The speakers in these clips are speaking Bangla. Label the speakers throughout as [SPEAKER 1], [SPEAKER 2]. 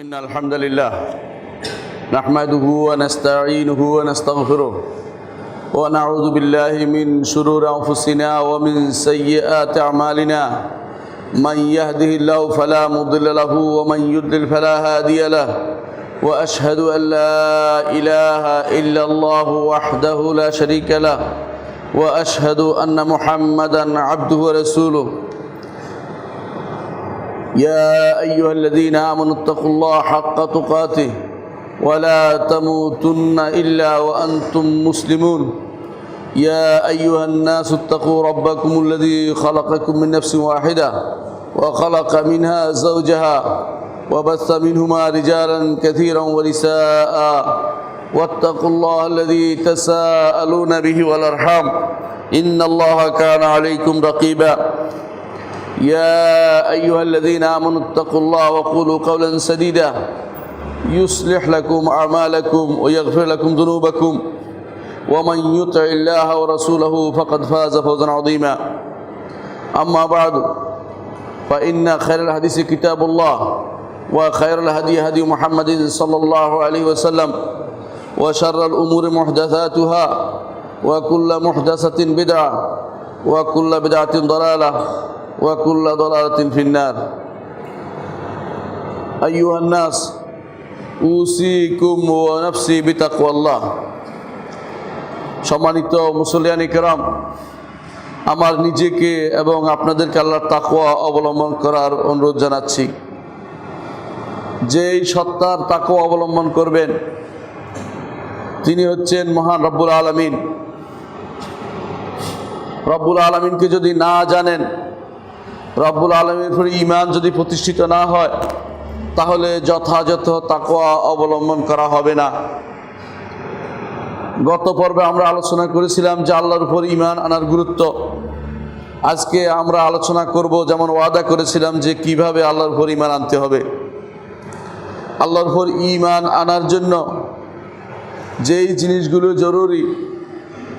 [SPEAKER 1] إن الحمد لله نحمده ونستعينه ونستغفره ونعوذ بالله من شرور أنفسنا ومن سيئات أعمالنا من يهده الله فلا مضل له ومن يضلل فلا هادي له وأشهد أن لا إله إلا الله وحده لا شريك له وأشهد أن محمدا عبده ورسوله يا أيها الذين آمنوا اتقوا الله حق تقاته ولا تموتن إلا وأنتم مسلمون يا أيها الناس اتقوا ربكم الذي خلقكم من نفس واحدة وخلق منها زوجها وبث منهما رجالا كثيرا ونساء واتقوا الله الذي تساءلون به والأرحام إن الله كان عليكم رقيبا يا أيها الذين آمنوا اتقوا الله وقولوا قولا سديدا يصلح لكم أعمالكم ويغفر لكم ذنوبكم ومن يطع الله ورسوله فقد فاز فوزا عظيما أما بعد فإن خير الحديث كتاب الله وخير الهدي هدي محمد صلى الله عليه وسلم وشر الأمور محدثاتها وكل محدثة بدعة وكل بدعة ضلالة وكل ضلالة في النار أيها الناس أوصيكم ونفسي بتقوى الله সম্মানিত মুসল্লিয়ান ইকরাম, আমার নিজেকে এবং আপনাদেরকে আল্লাহর তাকওয়া অবলম্বন করার অনুরোধ জানাচ্ছি। যেই সত্তার তাকওয়া অবলম্বন করবেন তিনি হচ্ছেন মহান রব্বুল আলামিন। রব্বুল আলামিনকে যদি না জানেন, রব্বুল আলামিনের উপর ঈমান যদি প্রতিষ্ঠিত না হয়, তাহলে যথাযথ তাকওয়া অবলম্বন করা হবে না। গত পর্বে আমরা আলোচনা করেছিলাম যে আল্লাহর উপর ঈমান আনার গুরুত্ব। আজকে আমরা আলোচনা করব, যেমন ওয়াদা করেছিলাম, যে কিভাবে আল্লাহর উপর ঈমান আনতে হবে। আল্লাহর উপর ঈমান আনার জন্য যেই জিনিসগুলো জরুরি,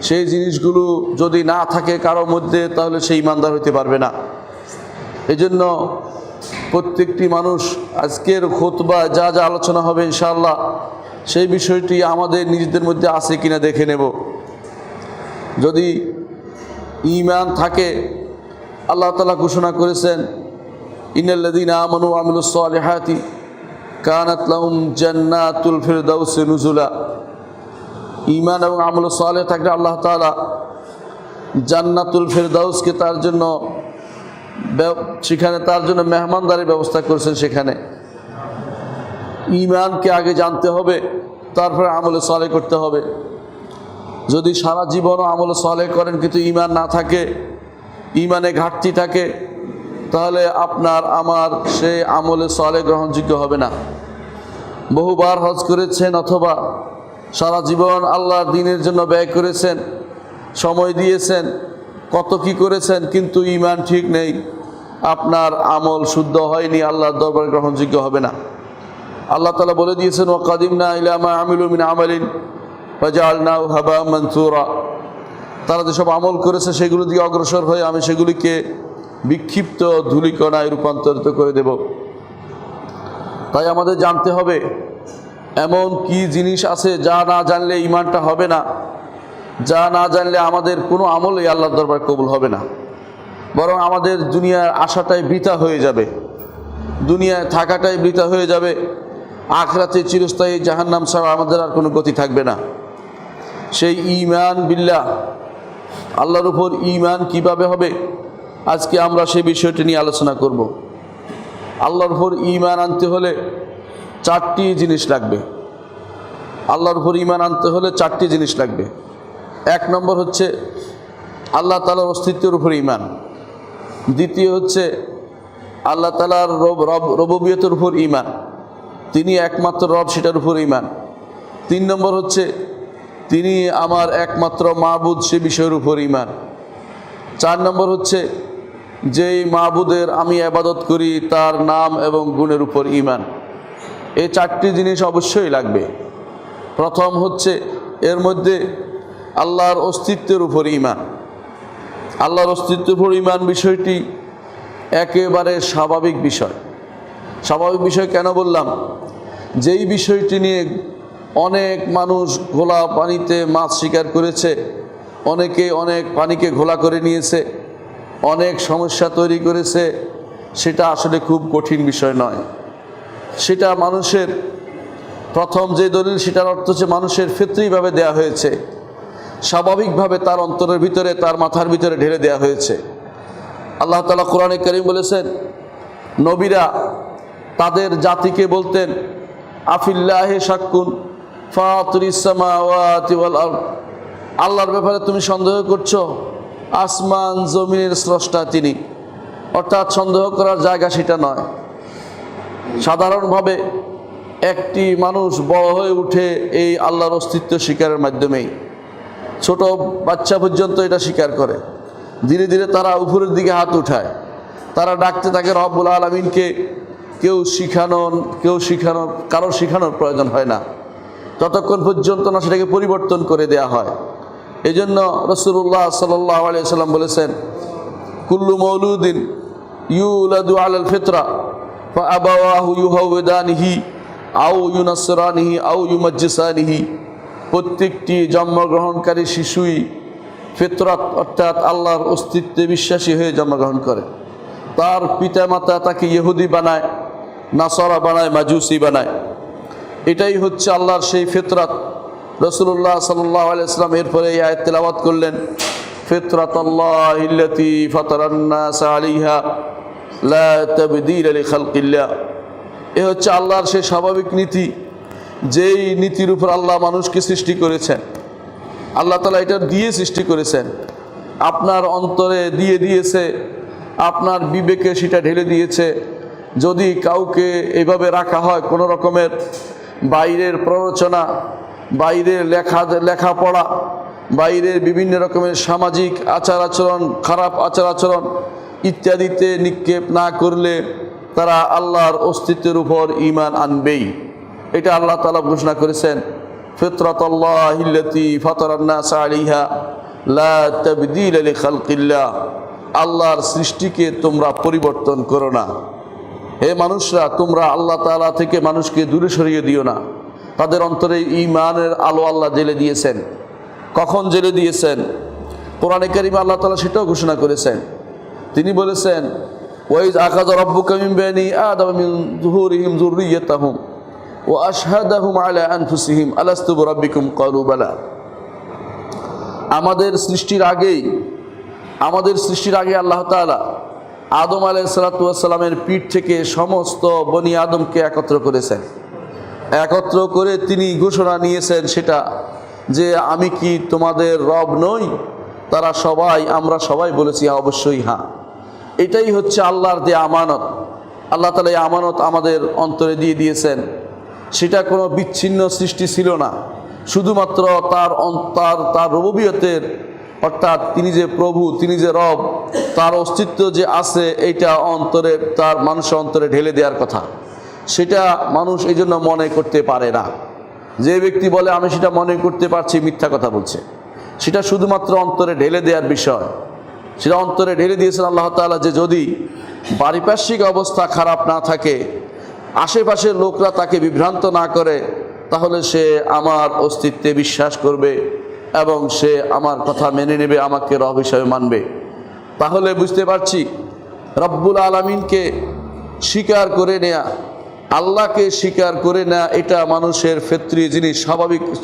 [SPEAKER 1] সেই জিনিসগুলো যদি না থাকে কারো মধ্যে, তাহলে সে ঈমানদার হতে পারবে না। এজন্য প্রত্যেকটি মানুষ আজকের খুতবা যা যা আলোচনা হবে ইনশাআল্লাহ সেই বিষয়টি আমাদের নিজেদের মধ্যে আছে কিনা দেখে নেব। যদি ঈমান থাকে, আল্লাহ তাআলা ঘোষণা করেছেন, ইন্নাল্লাযীনা আমানু ওয়া আমিলুস সালিহাতি কানাত লাহুম জান্নাতুল ফিরদাউসি নুজুলা। ঈমান এবং আমল সালেহ থাকলে আল্লাহ তাআলা জান্নাতুল ফিরদাউসকে তার জন্য সেখানে তার জন্য মেহমানদারির ব্যবস্থা করেছেন। সেখানে ঈমানকে আগে জানতে হবে, তারপরে আমলে সালেহ করতে হবে। যদি সারা জীবনও আমলে সালেহ করেন কিন্তু ঈমান না থাকে, ঈমানে ঘাটতি থাকে, তাহলে আপনার আমার সেই আমলে সালেহ গ্রহণযোগ্য হবে না। বহুবার হজ করেছেন অথবা সারা জীবন আল্লাহর দ্বীনের জন্য ব্যয় করেছেন, সময় দিয়েছেন, কত কি করেছেন, কিন্তু ঈমান ঠিক নেই, আপনার আমল শুদ্ধ হয়নি, আল্লাহর দরবারে গ্রহণযোগ্য হবে না। আল্লাহ তাআলা বলে দিয়েছেন, ওয়া কাদিমনা ইলা মা আমিলু মিন আমালিন ফাজআলনাহু হাবাআম মানসুরা। তারা যেসব আমল করেছে সেগুলো দিয়ে অগ্রসর হয়ে আমি সেগুলিকে বিক্ষিপ্ত ধূলিকণায় রূপান্তরিত করে দেব। তাই আমাদের জানতে হবে এমন কি জিনিস আছে যা না জানলে ঈমানটা হবে না, যা না জানলে আমাদের কোনো আমলই আল্লাহর দরবারে কবুল হবে না, বরং আমাদের দুনিয়ার আশাটাই বৃথা হয়ে যাবে, দুনিয়ায় থাকাটাই বৃথা হয়ে যাবে, আখিরাতে চিরস্থায়ী জাহান্নাম ছাড়া আমাদের আর কোনো গতি থাকবে না। সেই ঈমান বিল্লাহ, আল্লাহর উপর ঈমান কিভাবে হবে, আজকে আমরা সেই বিষয়টি নিয়ে আলোচনা করব। আল্লাহর উপর ঈমান আনতে হলে চারটি জিনিস লাগবে। আল্লাহর উপর ঈমান আনতে হলে চারটি জিনিস লাগবে। এক নম্বর হচ্ছে আল্লাহ তাআলার অস্তিত্বের উপর ঈমান। দ্বিতীয় হচ্ছে আল্লাহ তাআলার রুবুবিয়তের উপর ঈমান, তিনি একমাত্র রব, সেটার উপর ঈমান। তিন নম্বর হচ্ছে তিনি আমার একমাত্র মাবুদ, সে বিষয়ের উপর ঈমান। চার নম্বর হচ্ছে যেই মাবুদের আমি ইবাদত করি তার নাম এবং গুণের উপর ঈমান। এই চারটি জিনিস অবশ্যই লাগবে। প্রথম হচ্ছে এর মধ্যে আল্লাহর অস্তিত্বের উপর ঈমান। আল্লাহর অস্তিত্বের উপর ঈমান বিষয়টি একেবারে স্বাভাবিক বিষয়। স্বাভাবিক বিষয় কেন বললাম? যেই বিষয়টি নিয়ে অনেক মানুষ ঘোলা পানিতে মাছ শিকার করেছে, অনেকে অনেক পানিকে ঘোলা করে নিয়েছে, অনেক সমস্যা তৈরি করেছে, সেটা আসলে খুব কঠিন বিষয় নয়। সেটা মানুষের প্রথম যে দলিল, সেটার অর্থ হচ্ছে মানুষের ফিতরিভাবে দেয়া হয়েছে, স্বাভাবিকভাবে তার অন্তরের ভিতরে, তার মাথার ভিতরে ঢেলে দেয়া হয়েছে। আল্লাহ তাআলা কোরআনে কারীম বলেছেন, নবীরা তাদের জাতিকে বলতেন, আফিল্লাহি শাক্কুন ফাতিরিস সামাওয়াতি ওয়াল আরদ, আল্লাহর ব্যাপারে তুমি সন্দেহ করছো? আসমান জমিনের স্রষ্টা তিনি। অর্থাৎ সন্দেহ করার জায়গা সেটা নয়। সাধারণভাবে একটি মানুষ বড় হয়ে উঠে এই আল্লাহর অস্তিত্ব স্বীকারের মাধ্যমেই। ছোট বাচ্চা পর্যন্ত এটা স্বীকার করে। ধীরে ধীরে তারা উপরের দিকে হাত উঠায়, তারা ডাকতে থাকে রব্বুল আলামিনকে। কারো শিখানোর প্রয়োজন হয় না, ততক্ষণ পর্যন্ত না সেটাকে পরিবর্তন করে দেয়া হয়। এই জন্য রাসূলুল্লাহ সাল্লাল্লাহু আলাইহি ওয়াসাল্লাম বলেছেন, কুল্লু মাউলুদিন ইউলাদু আলাল ফিতরা ফাআবাওয়াহু ইউহাউদানিহি আও ইউনাসরানিহি আও ইউমাজ্জিসানিহি, প্রত্যেকটি জন্মগ্রহণকারী শিশুই ফিতরাত অর্থাৎ আল্লাহর অস্তিত্বে বিশ্বাসী হয়ে জন্মগ্রহণ করে। তার পিতামাতা তাকে ইহুদি বানায়, নাসারা বানায়, মাজুসি বানায়। এটাই হচ্ছে আল্লাহর সেই ফিতরাত। রাসূলুল্লাহ সাল্লাল্লাহু আলাইহি ওয়াসাল্লাম এরপরে এই আয়াত তেলাওয়াত করলেন, ফিতরাতাল্লাহিল্লাতী ফাতারান নাস আলাইহা লা তাবদীলা লিখালকিল্লাহ। এ হচ্ছে আল্লাহর সেই স্বাভাবিক নীতি, যেই নীতির উপর আল্লাহ মানুষকে সৃষ্টি করেছেন। আল্লাহ তাআলা এটা দিয়ে সৃষ্টি করেছেন, আপনার অন্তরে দিয়ে দিয়েছে, আপনার বিবেকে সেটা ঢেলে দিয়েছে। যদি কাউকে এইভাবে রাখা হয়, কোনো রকমের বাইরের প্ররোচনা, বাইরের লেখাপড়া, বাইরের বিভিন্ন রকমের সামাজিক আচার আচরণ, খারাপ আচার আচরণ ইত্যাদিতে নিক্ষেপ না করলে তারা আল্লাহর অস্তিত্বের উপর ঈমান আনবেই। এটা আল্লাহ তাআলা ঘোষণা করেছেন, ফিতরাতাল্লাহিল্লাতী ফাতারান নাস আলাইহা লা তাবদীলা লিখালকিল্লাহ, আল্লাহর সৃষ্টিকে তোমরা পরিবর্তন করো না। হে মানুষরা, তোমরা আল্লাহ তাআলা থেকে মানুষকে দূরে সরিয়ে দিও না। তাদের অন্তরে ঈমানের আলো আল্লাহ জ্বেলে দিয়েছেন। কখন জ্বেলে দিয়েছেন? কোরআনে কারীমে আল্লাহ তাআলা সেটাও ঘোষণা করেছেন। তিনি বলেছেন, ওয়াইজ আখাযা রাব্বুকা মিন বানি আদাম মিন যুহুরিহিম যুররিয়াতাহুম ওয়া আশহাদাহুম আলা আনফুসিহিম আলাস্তু বিরাব্বিকুম ক্বালু বালা। আমাদের সৃষ্টির আগে আল্লাহ তাআলা আদম আলাইহিসসালাতু ওয়াসসালামের পিঠ থেকে সমস্ত বনি আদমকে একত্র করেছেন। একত্র করে তিনি ঘোষণা নিয়েছেন সেটা, যে আমি কি তোমাদের রব নই? আমরা সবাই বলেছি অবশ্যই হ্যাঁ। এটাই হচ্ছে আল্লাহর যে আমানত। আল্লাহ তাআলা এই আমানত আমাদের অন্তরে দিয়ে দিয়েছেন। সেটা কোনো বিচ্ছিন্ন সৃষ্টি ছিল না, শুধুমাত্র তার রুবুবিয়তের অর্থাৎ তিনি যে প্রভু, তিনি যে রব, তার অস্তিত্ব যে আছে, এইটা অন্তরে, তার মানুষের অন্তরে ঢেলে দেওয়ার কথা। সেটা মানুষ এই জন্য মনে করতে পারে না। যে ব্যক্তি বলে আমি সেটা মনে করতে পারছি, মিথ্যা কথা বলছে। সেটা শুধুমাত্র অন্তরে ঢেলে দেওয়ার বিষয়। সেটা অন্তরে ঢেলে দিয়েছেন আল্লাহ তাআলা, যে যদি পারিপার্শ্বিক অবস্থা খারাপ না থাকে, আশেপাশের লোকরা তাকে বিভ্রান্ত না করে, তাহলে সে আমার অস্তিত্বে বিশ্বাস করবে এবং সে আমার কথা মেনে নেবে, আমাকে রব হিসাবে মানবে। তাহলে বুঝতে পারছি রব্বুল আলামিনকে স্বীকার করে নেয়া, আল্লাহকে স্বীকার করে নেয়া, এটা মানুষের ফিতরি জিনিস,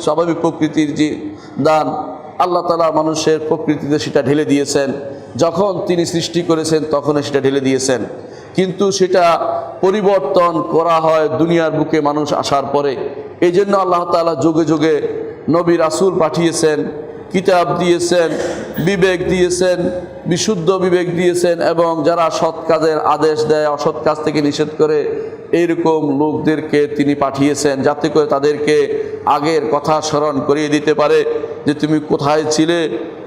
[SPEAKER 1] স্বাভাবিক প্রকৃতির যে দান। আল্লাহ তাআলা মানুষের প্রকৃতিতে সেটা ঢেলে দিয়েছেন। যখন তিনি সৃষ্টি করেছেন তখনই সেটা ঢেলে দিয়েছেন, কিন্তু সেটা পরিবর্তন করা হয় দুনিয়ার বুকে মানুষ আসার পরে। এই জন্য আল্লাহ তাআলা যুগে যুগে নবী রাসূল পাঠিয়েছেন, কিতাব দিয়েছেন, বিবেক দিয়েছেন, বিশুদ্ধ বিবেক দিয়েছেন, এবং যারা সৎ কাজের আদেশ দেয়, অসৎ কাজ থেকে নিষেধ করে, এইরকম লোকদেরকে তিনি পাঠিয়েছেন, যাতে করে তাদেরকে আগের কথা স্মরণ করিয়ে দিতে পারে যে তুমি কোথায় ছিলে,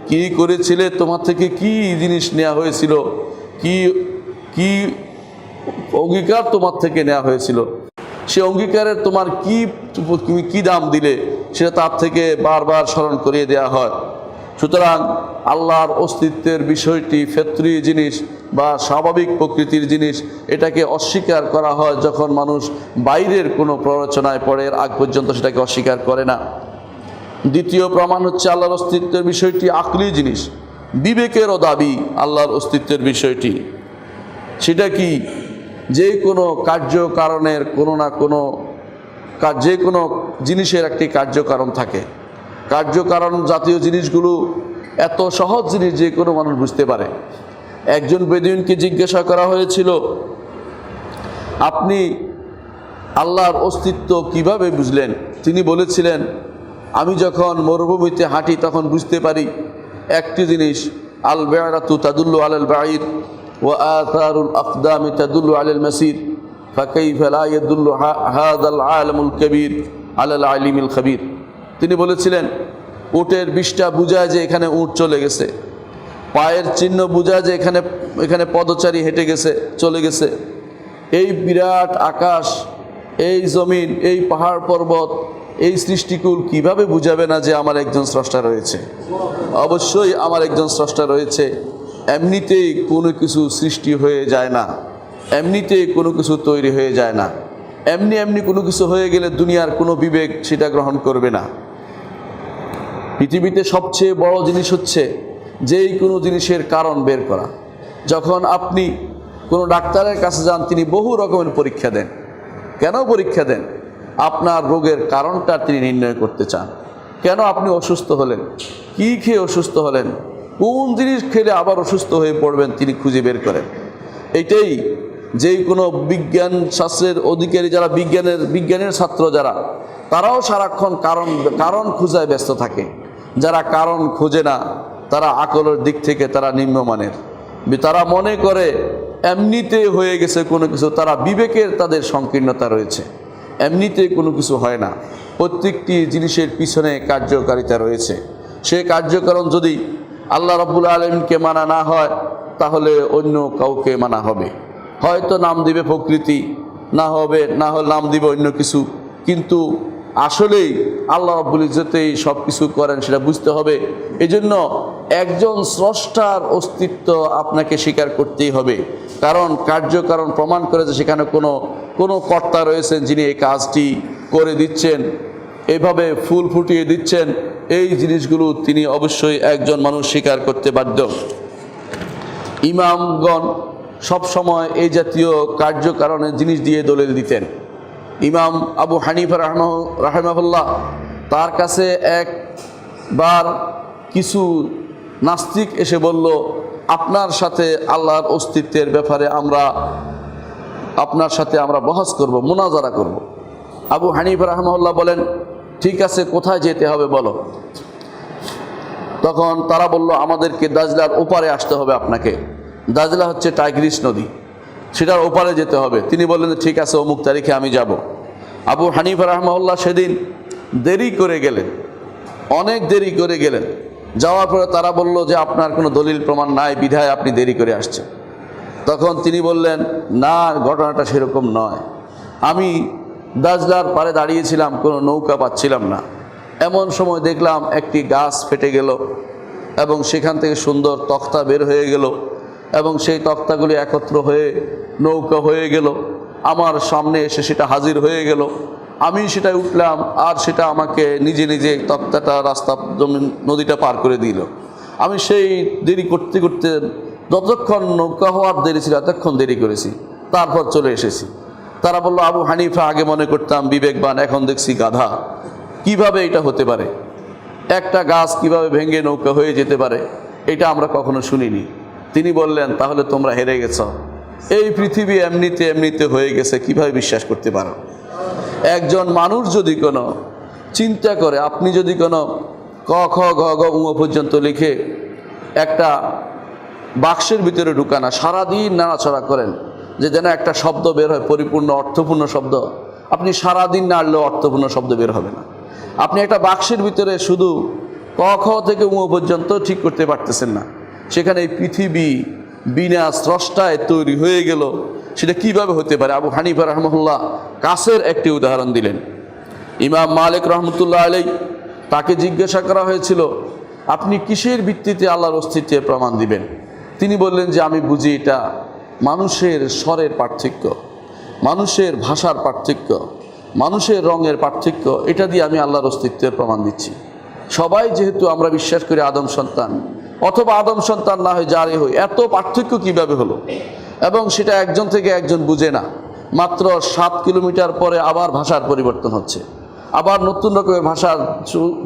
[SPEAKER 1] কি করেছিলে, তোমার থেকে কি জিনিস নেওয়া হয়েছিল, কি অঙ্গীকার তোমার থেকে নেওয়া হয়েছিল, সে অঙ্গীকারের তুমি কি দাম দিলে, সেটা তার থেকে বারবার স্মরণ করিয়ে দেওয়া হয়। সুতরাং আল্লাহর অস্তিত্বের বিষয়টি ফিতরি জিনিস, বা স্বাভাবিক প্রকৃতির জিনিস, এটাকে অস্বীকার করা হয় যখন মানুষ বাইরের কোনো প্ররোচনায় পড়ে, এর আগ পর্যন্ত সেটাকে অস্বীকার করে না। দ্বিতীয় প্রমাণ হচ্ছে আল্লাহর অস্তিত্বের বিষয়টি আকলি জিনিস, বিবেকেরও দাবি আল্লাহর অস্তিত্বের বিষয়টি। সেটা কি? যে কোনো কার্যকারণের কোনো না কোনো যে কোনো জিনিসের একটি কার্যকারণ থাকে। কার্যকারণ জাতীয় জিনিসগুলো এত সহজ জিনিস যে কোনো মানুষ বুঝতে পারে। একজন বেদুইনকে জিজ্ঞাসা করা হয়েছিল, আপনি আল্লাহর অস্তিত্ব কিভাবে বুঝলেন? তিনি বলেছিলেন, আমি যখন মরুভূমিতে হাঁটি তখন বুঝতে পারি একটি জিনিস, আল বায়রাতু তাদুল্লু আলাল বাঈর ওয়া আথারুল আকদামি তাদুল্লু আলাল মাসির ফাকাইফা লা ইয়াদুল্লু হাযাল আলামুল কবীর আলাল আলিমিল খবীর। তিনি বলেছিলেন, উটের বিষ্ঠা বুঝায় যে এখানে উট চলে গেছে, পায়ের চিহ্ন বুঝায় যে এখানে পদচারী হেঁটে গেছে, চলে গেছে। এই বিরাট আকাশ, এই জমিন, এই পাহাড় পর্বত, এই সৃষ্টিকুল কিভাবে বুঝাবে না যে আমার একজন স্রষ্টা রয়েছে? অবশ্যই আমার একজন স্রষ্টা রয়েছে। এমনিতেই কোনো কিছু সৃষ্টি হয়ে যায় না, এমনিতেই কোনো কিছু তৈরি হয়ে যায় না। এমনি কোনো কিছু হয়ে গেলে দুনিয়ার কোনো বিবেক সেটা গ্রহণ করবে না। পৃথিবীতে সবচেয়ে বড় জিনিস হচ্ছে যেই কোনো জিনিসের কারণ বের করা। যখন আপনি কোনো ডাক্তারের কাছে যান, তিনি বহু রকমের পরীক্ষা দেন। কেন পরীক্ষা দেন? আপনার রোগের কারণটা তিনি নির্ণয় করতে চান। কেন আপনি অসুস্থ হলেন, কী খেয়ে অসুস্থ হলেন, কোন জিনিস খেলে আবার অসুস্থ হয়ে পড়বেন, তিনি খুঁজে বের করেন। এইটাই যেই কোনো বিজ্ঞান শাস্ত্রের অধিকারী যারা, বিজ্ঞানের ছাত্র যারা, তারাও সারাক্ষণ কারণ খোঁজায় ব্যস্ত থাকে। যারা কারণ খোঁজে না, তারা আকলের দিক থেকে তারা নিম্নমানের। তারা মনে করে এমনিতে হয়ে গেছে কোনো কিছু, তারা বিবেকের তাদের সংকীর্ণতা রয়েছে। এমনিতে কোনো কিছু হয় না, প্রত্যেকটি জিনিসের পিছনে কার্যকারিতা রয়েছে। সে কার্যকারণ যদি আল্লাহ রাব্বুল আলামিনকে মানা না হয়, তাহলে অন্য কাউকে মানা হবে। হয়তো নাম দিবে প্রকৃতি, না হলে নাম দিবে অন্য কিছু, কিন্তু আসলেই আল্লাহ রাব্বুল ইজ্জতেই সব কিছু করেন সেটা বুঝতে হবে। এজন্য একজন স্রষ্টার অস্তিত্ব আপনাকে স্বীকার করতেই হবে, কারণ কার্যকারণ প্রমাণ করে যে সেখানে কোনো কর্তা রয়েছেন যিনি এই কাজটি করে দিচ্ছেন, এভাবে ফুল ফুটিয়ে দিচ্ছেন। এই জিনিসগুলো তিনি অবশ্যই একজন মানুষ স্বীকার করতে বাধ্য। ইমামগণ সবসময় এই জাতীয় কার্যকারণের জিনিস দিয়ে দলিল দিতেন। ইমাম আবু হানিফা রাহিমাহুল্লাহ, তার কাছে একবার কিছু নাস্তিক এসে বলল, আপনার সাথে আল্লাহর অস্তিত্বের ব্যাপারে আপনার সাথে আমরা বহস করব, মুনাজারা করব। আবু হানিফা রাহিমাহুল্লাহ বলেন, ঠিক আছে, কোথায় যেতে হবে বলো। তখন তারা বলল, আমাদেরকে দাজলার ওপারে আসতে হবে আপনাকে। দাজলা হচ্ছে টাইগ্রিস নদী, সেটার ওপারে যেতে হবে। তিনি বললেন, ঠিক আছে, অমুক তারিখে আমি যাব। আবু হানিফা রাহমাহুল্লাহ সেদিন দেরি করে গেলেন, অনেক দেরি করে গেলেন। যাওয়ার পরে তারা বলল যে আপনার কোনো দলিল প্রমাণ নাই, বিধায় আপনি দেরি করে আসছেন। তখন তিনি বললেন, না, ঘটনাটা সেরকম নয়। আমি দাজলার পাড়ে দাঁড়িয়েছিলাম, কোনো নৌকা পাচ্ছিলাম না। এমন সময় দেখলাম একটি গাছ ফেটে গেল এবং সেখান থেকে সুন্দর তক্তা বের হয়ে গেল এবং সেই তক্তাগুলি একত্র হয়ে নৌকা হয়ে গেল। আমার সামনে এসে সেটা হাজির হয়ে গেল। আমি সেটায় উঠলাম আর সেটা আমাকে নিজে নিজে তক্তাটা রাস্তা নদীটা পার করে দিল। আমি সেই দেরি করতে করতে যতক্ষণ নৌকা হওয়ার দেরি ছিল এতক্ষণ দেরি করেছি, তারপর চলে এসেছি। তারা বলল, আবু হানিফা আগে মনে করতাম বিবেকবান, এখন দেখছি গাধা। কিভাবে এটা হতে পারে? একটা গাছ কিভাবে ভেঙে নৌকা হয়ে যেতে পারে, এটা আমরা কখনো শুনিনি। তিনি বললেন, তাহলে তোমরা হেরে গেছ। এই পৃথিবী এমনিতে হয়ে গেছে, কিভাবে বিশ্বাস করতে পারো? একজন মানুষ যদি কোনো চিন্তা করে, আপনি যদি কোনো ক খ গ ঘ ঙ পর্যন্ত লিখে একটা বাক্সের ভিতরে ঢুকানা, সারাদিন নাড়াছড়া করেন যে যেন একটা শব্দ বের হয়, পরিপূর্ণ অর্থপূর্ণ শব্দ, আপনি সারাদিন নাড়লেও অর্থপূর্ণ শব্দ বের হবে না। আপনি একটা বাক্সের ভিতরে শুধু ক খ থেকে ঙ পর্যন্ত ঠিক করতে পারতেছেন না, সেখানে এই পৃথিবী বিনা স্রষ্টায় তৈরি হয়ে গেল, সেটা কিভাবে হতে পারে? আবু হানিফা রাহমাহুল্লাহ কাছের একটি উদাহরণ দিলেন। ইমাম মালিক রহমতুল্লাহ আলাইহি, তাকে জিজ্ঞাসা করা হয়েছিল, আপনি কিসের ভিত্তিতে আল্লাহর অস্তিত্বের প্রমাণ দিবেন? তিনি বললেন যে আমি বুঝি এটা মানুষের স্বরের পার্থক্য, মানুষের ভাষার পার্থক্য, মানুষের রঙের পার্থক্য, এটা দিয়ে আমি আল্লাহর অস্তিত্বের প্রমাণ দিচ্ছি। সবাই যেহেতু আমরা বিশ্বাস করি আদম সন্তান, অথবা আদম সন্তান না হয় যারই হই, এত পার্থক্য কিভাবে হলো? এবং সেটা একজন থেকে একজন বুঝে না। মাত্র 7 কিলোমিটার পরে আবার ভাষার পরিবর্তন হচ্ছে, আবার নতুন রকমের ভাষার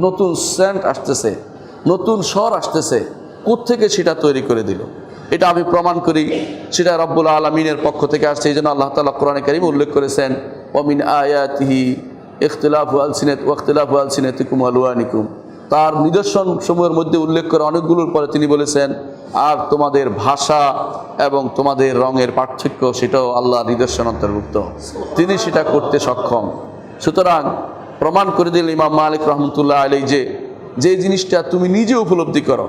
[SPEAKER 1] নতুন সেন্ট আসতেছে, নতুন স্বর আসতেছে। কোত্থেকে সেটা তৈরি করে দিল? এটা আমি প্রমাণ করি সেটা রব্বুল আলামিনের পক্ষ থেকে আসছে। এই জন্য আল্লাহ তাআলা কোরআনে কারীমে উল্লেখ করেছেন, ওয়ামিন আয়াতিহি ইখতিলাফু আলসিনাতিকুম ওয়া আলওয়ানিকুম। তার নিদর্শন সমূহের মধ্যে উল্লেখ করে অনেকগুলোর পরে তিনি বলেছেন, আর তোমাদের ভাষা এবং তোমাদের রঙের পার্থক্য, সেটাও আল্লাহর নিদর্শন অন্তর্ভুক্ত। তিনি সেটা করতে সক্ষম। সুতরাং প্রমাণ করে দিলেন ইমাম মালিক রহমতুল্লাহ আলাইহি যে জিনিসটা তুমি নিজে উপলব্ধি করো,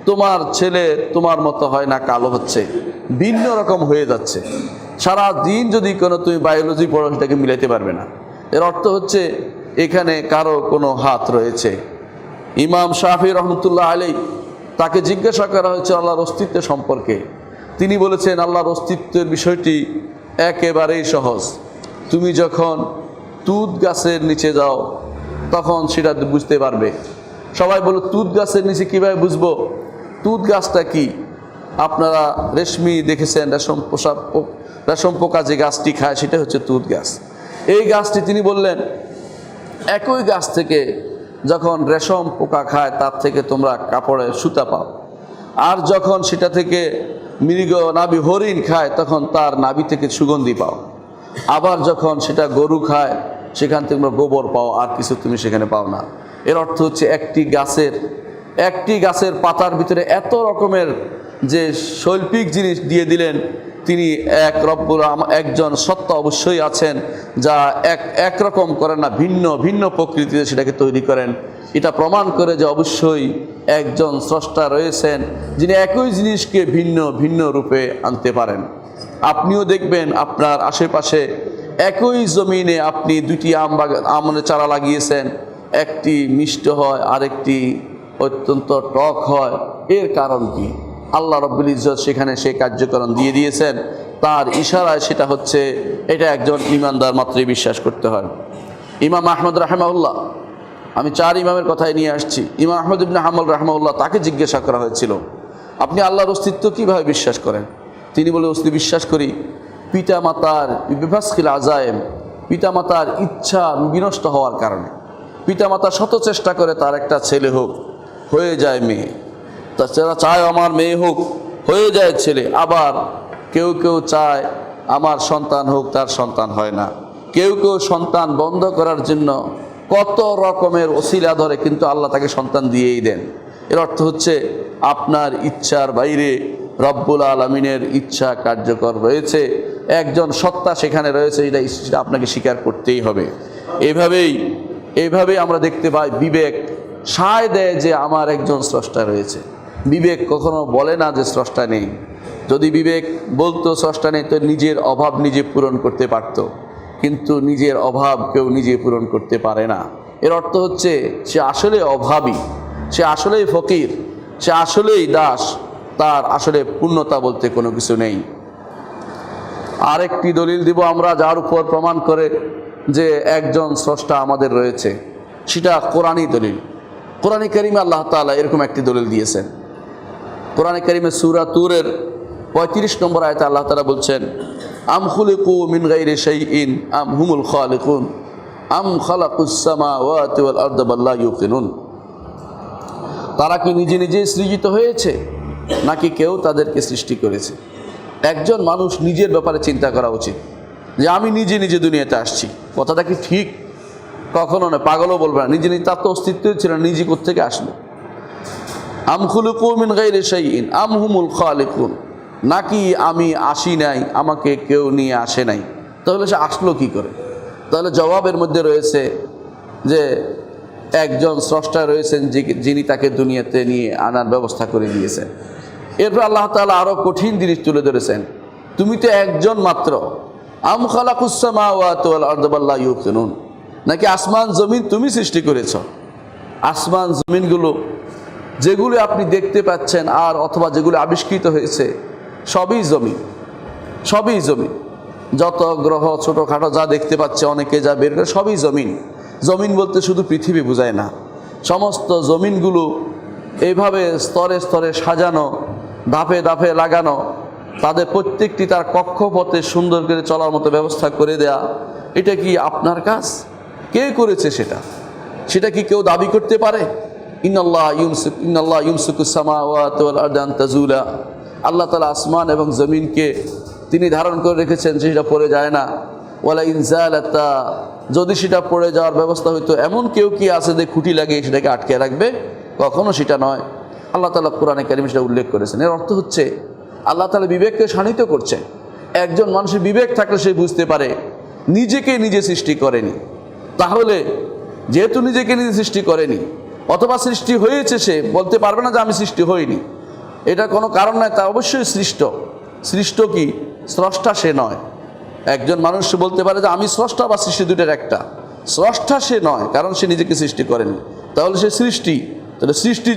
[SPEAKER 1] তোমার ছেলে তোমার মতো হয় না, কালো হচ্ছে, ভিন্ন রকম হয়ে যাচ্ছে, সারা দিন যদি কোনো তুমি বায়োলজি পড়ো সেটাকে মিলাইতে পারবে না। এর অর্থ হচ্ছে এখানে কারো কোনো হাত রয়েছে। ইমাম শাফি রহমতুল্লাহ আলাইহি, তাকে জিজ্ঞাসা করা হয়েছে আল্লাহর অস্তিত্ব সম্পর্কে। তিনি বলেছেন আল্লাহর অস্তিত্বের বিষয়টি একেবারেই সহজ। তুমি যখন তুত গাছের নিচে যাও তখন সেটা বুঝতে পারবে। সবাই বলো তুত গাছের নিচে কীভাবে বুঝবো? তুত গাছটা কি? আপনারা রেশমি দেখেছেন, রেশম পোকা যে গাছটি খায় সেটা হচ্ছে তুত গাছ। এই গাছটি তিনি বললেন একই গাছ থেকে যখন রেশম পোকা খায় তার থেকে তোমরা কাপড়ে সুতা পাও, আর যখন সেটা থেকে মৃগ নাভি হরিণ খায় তখন তার নাভি থেকে সুগন্ধি পাও, আবার যখন সেটা গরু খায় সেখান থেকে তোমরা গোবর পাও, আর কিছু তুমি সেখানে পাও না। এর অর্থ হচ্ছে একটি গাছের পাতার ভিতরে এত রকমের যে শৈল্পিক জিনিস দিয়ে দিলেন। তিনি একজন সত্তা অবশ্যই আছেন যা একরকম করেন না, ভিন্ন ভিন্ন প্রকৃতিতে সেটাকে তৈরি করেন। এটা প্রমাণ করে যে অবশ্যই একজন স্রষ্টা রয়েছেন যিনি একই জিনিসকে ভিন্ন ভিন্ন রূপে আনতে পারেন। আপনিও দেখবেন আপনার আশেপাশে একই জমিনে আপনি 2টি আমের চারা লাগিয়েছেন, একটি মিষ্ট হয় আরেকটি অত্যন্ত টক হয়। এর কারণ কি? আল্লাহ রাব্বুল ইজ্জত সেখানে সেই কার্যকরণ দিয়ে দিয়েছেন, তার ইশারায় সেটা হচ্ছে। এটা একজন ইমানদার মাত্রই বিশ্বাস করতে হয়। ইমাম আহমদ রাহিমাহুল্লাহ, আমি 4 ইমামের কথাই নিয়ে আসছি। ইমাম আহমদ ইবনে হাম্বল রাহিমাহুল্লাহ, তাকে জিজ্ঞাসা করা হয়েছিল আপনি আল্লাহর অস্তিত্ব কীভাবে বিশ্বাস করেন? তিনি বলে বিশ্বাস করি পিতামাতার বিফাসকিল আজায়েম, পিতামাতার ইচ্ছা বিনষ্ট হওয়ার কারণে। পিতামাতা শত চেষ্টা করে তার একটা ছেলে হোক, হয়ে যায় মেয়ে। তারা চায় আমার মেয়ে হোক, হয়ে যায় ছেলে। আবার কেউ কেউ চায় আমার সন্তান হোক, তার সন্তান হয় না। কেউ কেউ সন্তান বন্ধ করার জন্য কত রকমের ওসিলা ধরে, কিন্তু আল্লাহ তাকে সন্তান দিয়েই দেন। এর অর্থ হচ্ছে আপনার ইচ্ছার বাইরে রব্বুল আলামিনের ইচ্ছা কার্যকর রয়েছে, একজন সত্তা সেখানে রয়েছে, এটা আপনাকে স্বীকার করতেই হবে। এইভাবেই আমরা দেখতে পাই বিবেক সায় দেয় যে আমার একজন স্রষ্টা রয়েছে। বিবেক কখনো বলে না যে স্রষ্টা নেই। যদি বিবেক বলতো স্রষ্টা নেই তো নিজের অভাব নিজে পূরণ করতে পারত, কিন্তু নিজের অভাব কেউ নিজে পূরণ করতে পারে না। এর অর্থ হচ্ছে সে আসলে অভাবী, সে আসলেই ফকির, সে আসলেই দাস, তার আসলে পূর্ণতা বলতে কোনো কিছু নেই। আরেকটি দলিল দিব আমরা যার উপর প্রমাণ করে যে একজন স্রষ্টা আমাদের রয়েছে, সেটা কোরআনী দলিল। কোরআনে কারিমে আল্লাহ তাআলা এরকম একটি দলিল দিয়েছেন। কোরআনে কারিমে সূরা তুরের 35 নম্বর আয়াতে আল্লাহ তাআলা বলছেন, আম খুলিকু মিন গায়রি শাইইন আম হুমুল খালিকুন আম খালাকুস সামাওয়াতি ওয়াল আরদা বাল লা ইউকিনুন। তারা কি নিজে নিজে সৃজিত হয়েছে নাকি কেউ তাদেরকে সৃষ্টি করেছে? একজন মানুষ নিজের ব্যাপারে চিন্তা করা উচিত যে আমি নিজে নিজে দুনিয়াতে আসছি। কথাটা কি ঠিক? কখনো না, পাগলও বলবে না। নিজে নিজে তার তো অস্তিত্বই ছিল না, নিজে কোত্থেকে আসলো? আম খুলিকু মিন গায়রি শাইইন আম হুমুল খালিকুন, নাকি আমি আসি নাই, আমাকে কেউ নিয়ে আসে নাই? তাহলে সে আসলো কি করে? তাহলে জবাবের মধ্যে রয়েছে যে একজন স্রষ্টা রয়েছেন যিনি তাকে দুনিয়াতে নিয়ে আনার ব্যবস্থা করে দিয়েছেন। এরপর আল্লাহ তাআলা আরো কঠিন জিনিস তুলে ধরেছেন, তুমি তো একজন মাত্র। আম খালাকুস সামাওয়াতি ওয়াল আরদা বাল লা ইউকিনুন, নাকি আসমান জমিন তুমি সৃষ্টি করেছ? আসমান জমিনগুলো যেগুলো আপনি দেখতে পাচ্ছেন আর অথবা যেগুলো আবিষ্কৃত হয়েছে সবই জমিন, সবই জমিন। যত গ্রহ ছোটোখাটো যা দেখতে পাচ্ছে অনেকে যা বের করে সবই জমিন। জমিন বলতে শুধু পৃথিবী বোঝায় না, সমস্ত জমিনগুলো এইভাবে স্তরে স্তরে সাজানো, ধাপে ধাপে লাগানো, তাদের প্রত্যেকটি তার কক্ষপথে সুন্দর করে চলার মতো ব্যবস্থা করে দেয়া, এটা কি আপনার কাজ? কে করেছে সেটা? সেটা কি কেউ দাবি করতে পারে? ইন্নাল্লাহ ইউমসিকুস সামাওয়াতি ওয়াল আরদা আন তাজুলা, আল্লাহ তাআলা আসমান এবং জমিনকে তিনি ধারণ করে রেখেছেন, সেটা পড়ে যায় না। ওয়ালা ইন জালাতা, যদি সেটা পড়ে যাওয়ার ব্যবস্থা হইতো, এমন কেউ কি আছে যে খুঁটি লাগিয়ে সেটাকে আটকে রাখবে? কখনো সেটা নয়। আল্লাহ তাআলা কোরআনে কারিমে সেটা উল্লেখ করেছেন। এর অর্থ হচ্ছে আল্লাহ তাআলা বিবেককে শানিত করছেন। একজন মানুষের বিবেক থাকলে সে বুঝতে পারে নিজেকে নিজে সৃষ্টি করেনি। তাহলে যেহেতু নিজেকে নিজে সৃষ্টি করেনি, অথবা সৃষ্টি হয়েছে, সে বলতে পারবে না যে আমি সৃষ্টি হইনি, এটা কোনো কারণ নয়। তা অবশ্যই সৃষ্ট। সৃষ্ট কি? স্রষ্টা সে নয়। একজন মানুষ বলতে পারে যে আমি স্রষ্টা বা সৃষ্টি দুটোর একটা। স্রষ্টা সে নয়, কারণ সে নিজেকে সৃষ্টি করেনি। তাহলে সে সৃষ্টি। তাহলে সৃষ্টি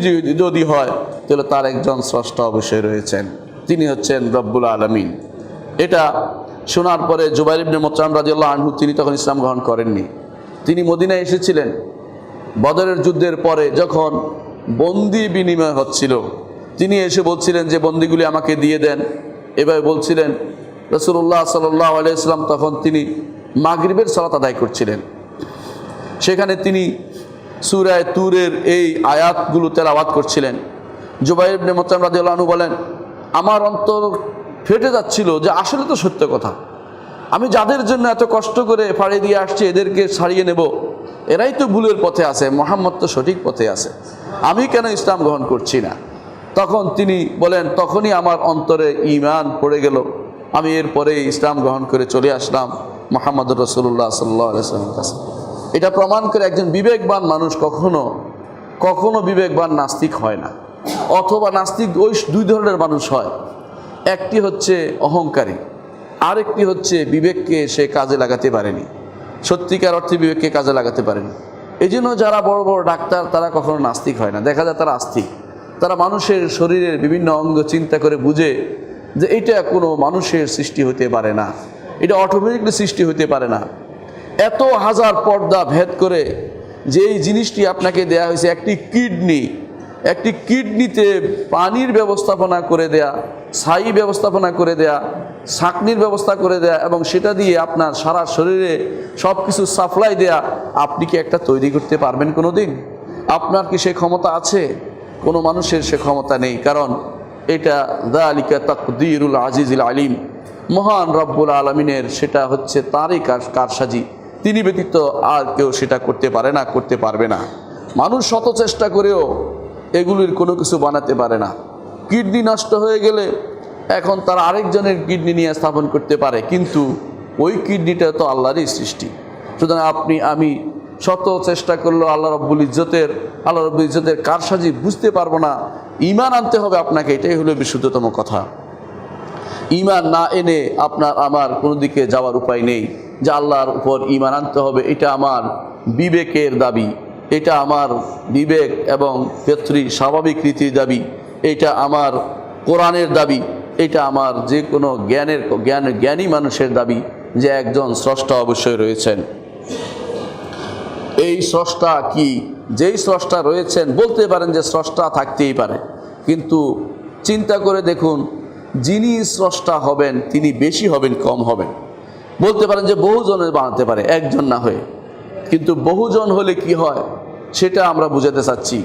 [SPEAKER 1] যদি হয় তাহলে তার একজন স্রষ্টা অবশ্যই রয়েছেন, তিনি হচ্ছেন রব্বুল আলামিন। এটা শোনার পরে জুবাইর ইবনে মুতঈম রাদিয়াল্লাহু আনহু, তিনি তখন ইসলাম গ্রহণ করেননি। তিনি মদিনায় এসেছিলেন বদরের যুদ্ধের পরে, যখন বন্দি বিনিময় হচ্ছিল। তিনি এসে বলছিলেন যে বন্দিগুলি আমাকে দিয়ে দেন। এভাবে বলছিলেন। রাসূলুল্লাহ সাল্লাল্লাহু আলাইহি ওয়াসাল্লাম তখন তিনি মাগরিবের সালাত আদায় করছিলেন। সেখানে তিনি সূরা তুরের এই আয়াতগুলো তেলাওয়াত করছিলেন। জুবাইর ইবনে মুতঈম রাদিয়াল্লাহু আনহু বলেন, আমার অন্তর ফেটে যাচ্ছিল যে আসলে তো সত্য কথা, আমি যাদের জন্য এত কষ্ট করে ফাড়ি দিয়ে আসছি এদেরকে ছাড়িয়ে নেব, এরাই তো ভুলের পথে আছে, মুহাম্মদ তো সঠিক পথে আছে, আমি কেন ইসলাম গ্রহণ করছি না? তখন তিনি বলেন, তখনই আমার অন্তরে ঈমান পড়ে গেল। আমি এরপরে ইসলাম গ্রহণ করে চলে আসলাম মুহাম্মদুর রাসূলুল্লাহ সাল্লাল্লাহু আলাইহি ওয়াসাল্লামের কাছে। এটা প্রমাণ করে একজন বিবেকবান মানুষ কখনো বিবেকবান নাস্তিক হয় না। অথবা নাস্তিক ওই দুই ধরনের মানুষ হয়, একটি হচ্ছে অহংকারী, আরেকটি হচ্ছে বিবেককে সে কাজে লাগাতে পারেনি, সত্যিকার অর্থে বিবেককে কাজে লাগাতে পারেনি। এই জন্য যারা বড় বড় ডাক্তার তারা কখনো নাস্তিক হয় না, দেখা যায় তারা আস্তিক। তারা মানুষের শরীরের বিভিন্ন অঙ্গ চিন্তা করে বুঝে যে এটা কোনো মানুষের সৃষ্টি হতে পারে না, এটা অটোমেটিকলি সৃষ্টি হতে পারে না। এত হাজার পর্দা ভেদ করে যেই জিনিসটি আপনাকে দেয়া হয়েছে, একটি কিডনিতে পানির ব্যবস্থাপনা করে দেয়া, ছাই ব্যবস্থাপনা করে দেয়া, ছাঁকনির ব্যবস্থা করে দেয়া, এবং সেটা দিয়ে আপনার সারা শরীরে সব কিছু সাপ্লাই দেয়া, আপনি কি একটা তৈরি করতে পারবেন কোনো দিন? আপনার কি সে ক্ষমতা আছে? কোনো মানুষের সে ক্ষমতা নেই, কারণ এটা যালিকা তাকদীরুল আজিজুল আলিম, মহান রব্বুল আলমিনের, সেটা হচ্ছে তারই কারসাজি। তিনি ব্যতীত আর কেউ সেটা করতে পারে না, করতে পারবে না। মানুষ শত চেষ্টা করেও এগুলির কোনো কিছু বানাতে পারে না। কিডনি নষ্ট হয়ে গেলে এখন তারা আরেকজনের কিডনি নিয়ে স্থাপন করতে পারে, কিন্তু ওই কিডনিটা তো আল্লাহরই সৃষ্টি। সুতরাং আপনি আমি শত চেষ্টা করলেও আল্লাহ রব্বুল ইজ্জতের কারসাজি বুঝতে পারবো না। ঈমান আনতে হবে আপনাকে, এটাই হলো বিশুদ্ধতম কথা। ঈমান না এনে আপনার আমার কোনো দিকে যাওয়ার উপায় নেই। যে আল্লাহর উপর ঈমান আনতে হবে, এটা আমার বিবেকের দাবি, এটা আমার বিবেক এবং ফিতরি স্বাভাবিক রীতির দাবি, এটা আমার কোরআনের দাবি, এটা আমার যে কোনো জ্ঞানী মানুষের দাবি যে একজন স্রষ্টা অবশ্যই রয়েছেন। এই স্রষ্টা কি? যেই স্রষ্টা রয়েছেন, বলতে পারেন যে স্রষ্টা থাকতেই পারে, কিন্তু চিন্তা করে দেখুন, যিনি স্রষ্টা হবেন তিনি বেশি হবেন কম হবেন? বলতে পারেন যে বহুজনের বানাতে পারে, একজন না হয়ে, কিন্তু বহুজন হলে কি হয় সেটা আমরা বুঝাতে চাচ্ছি।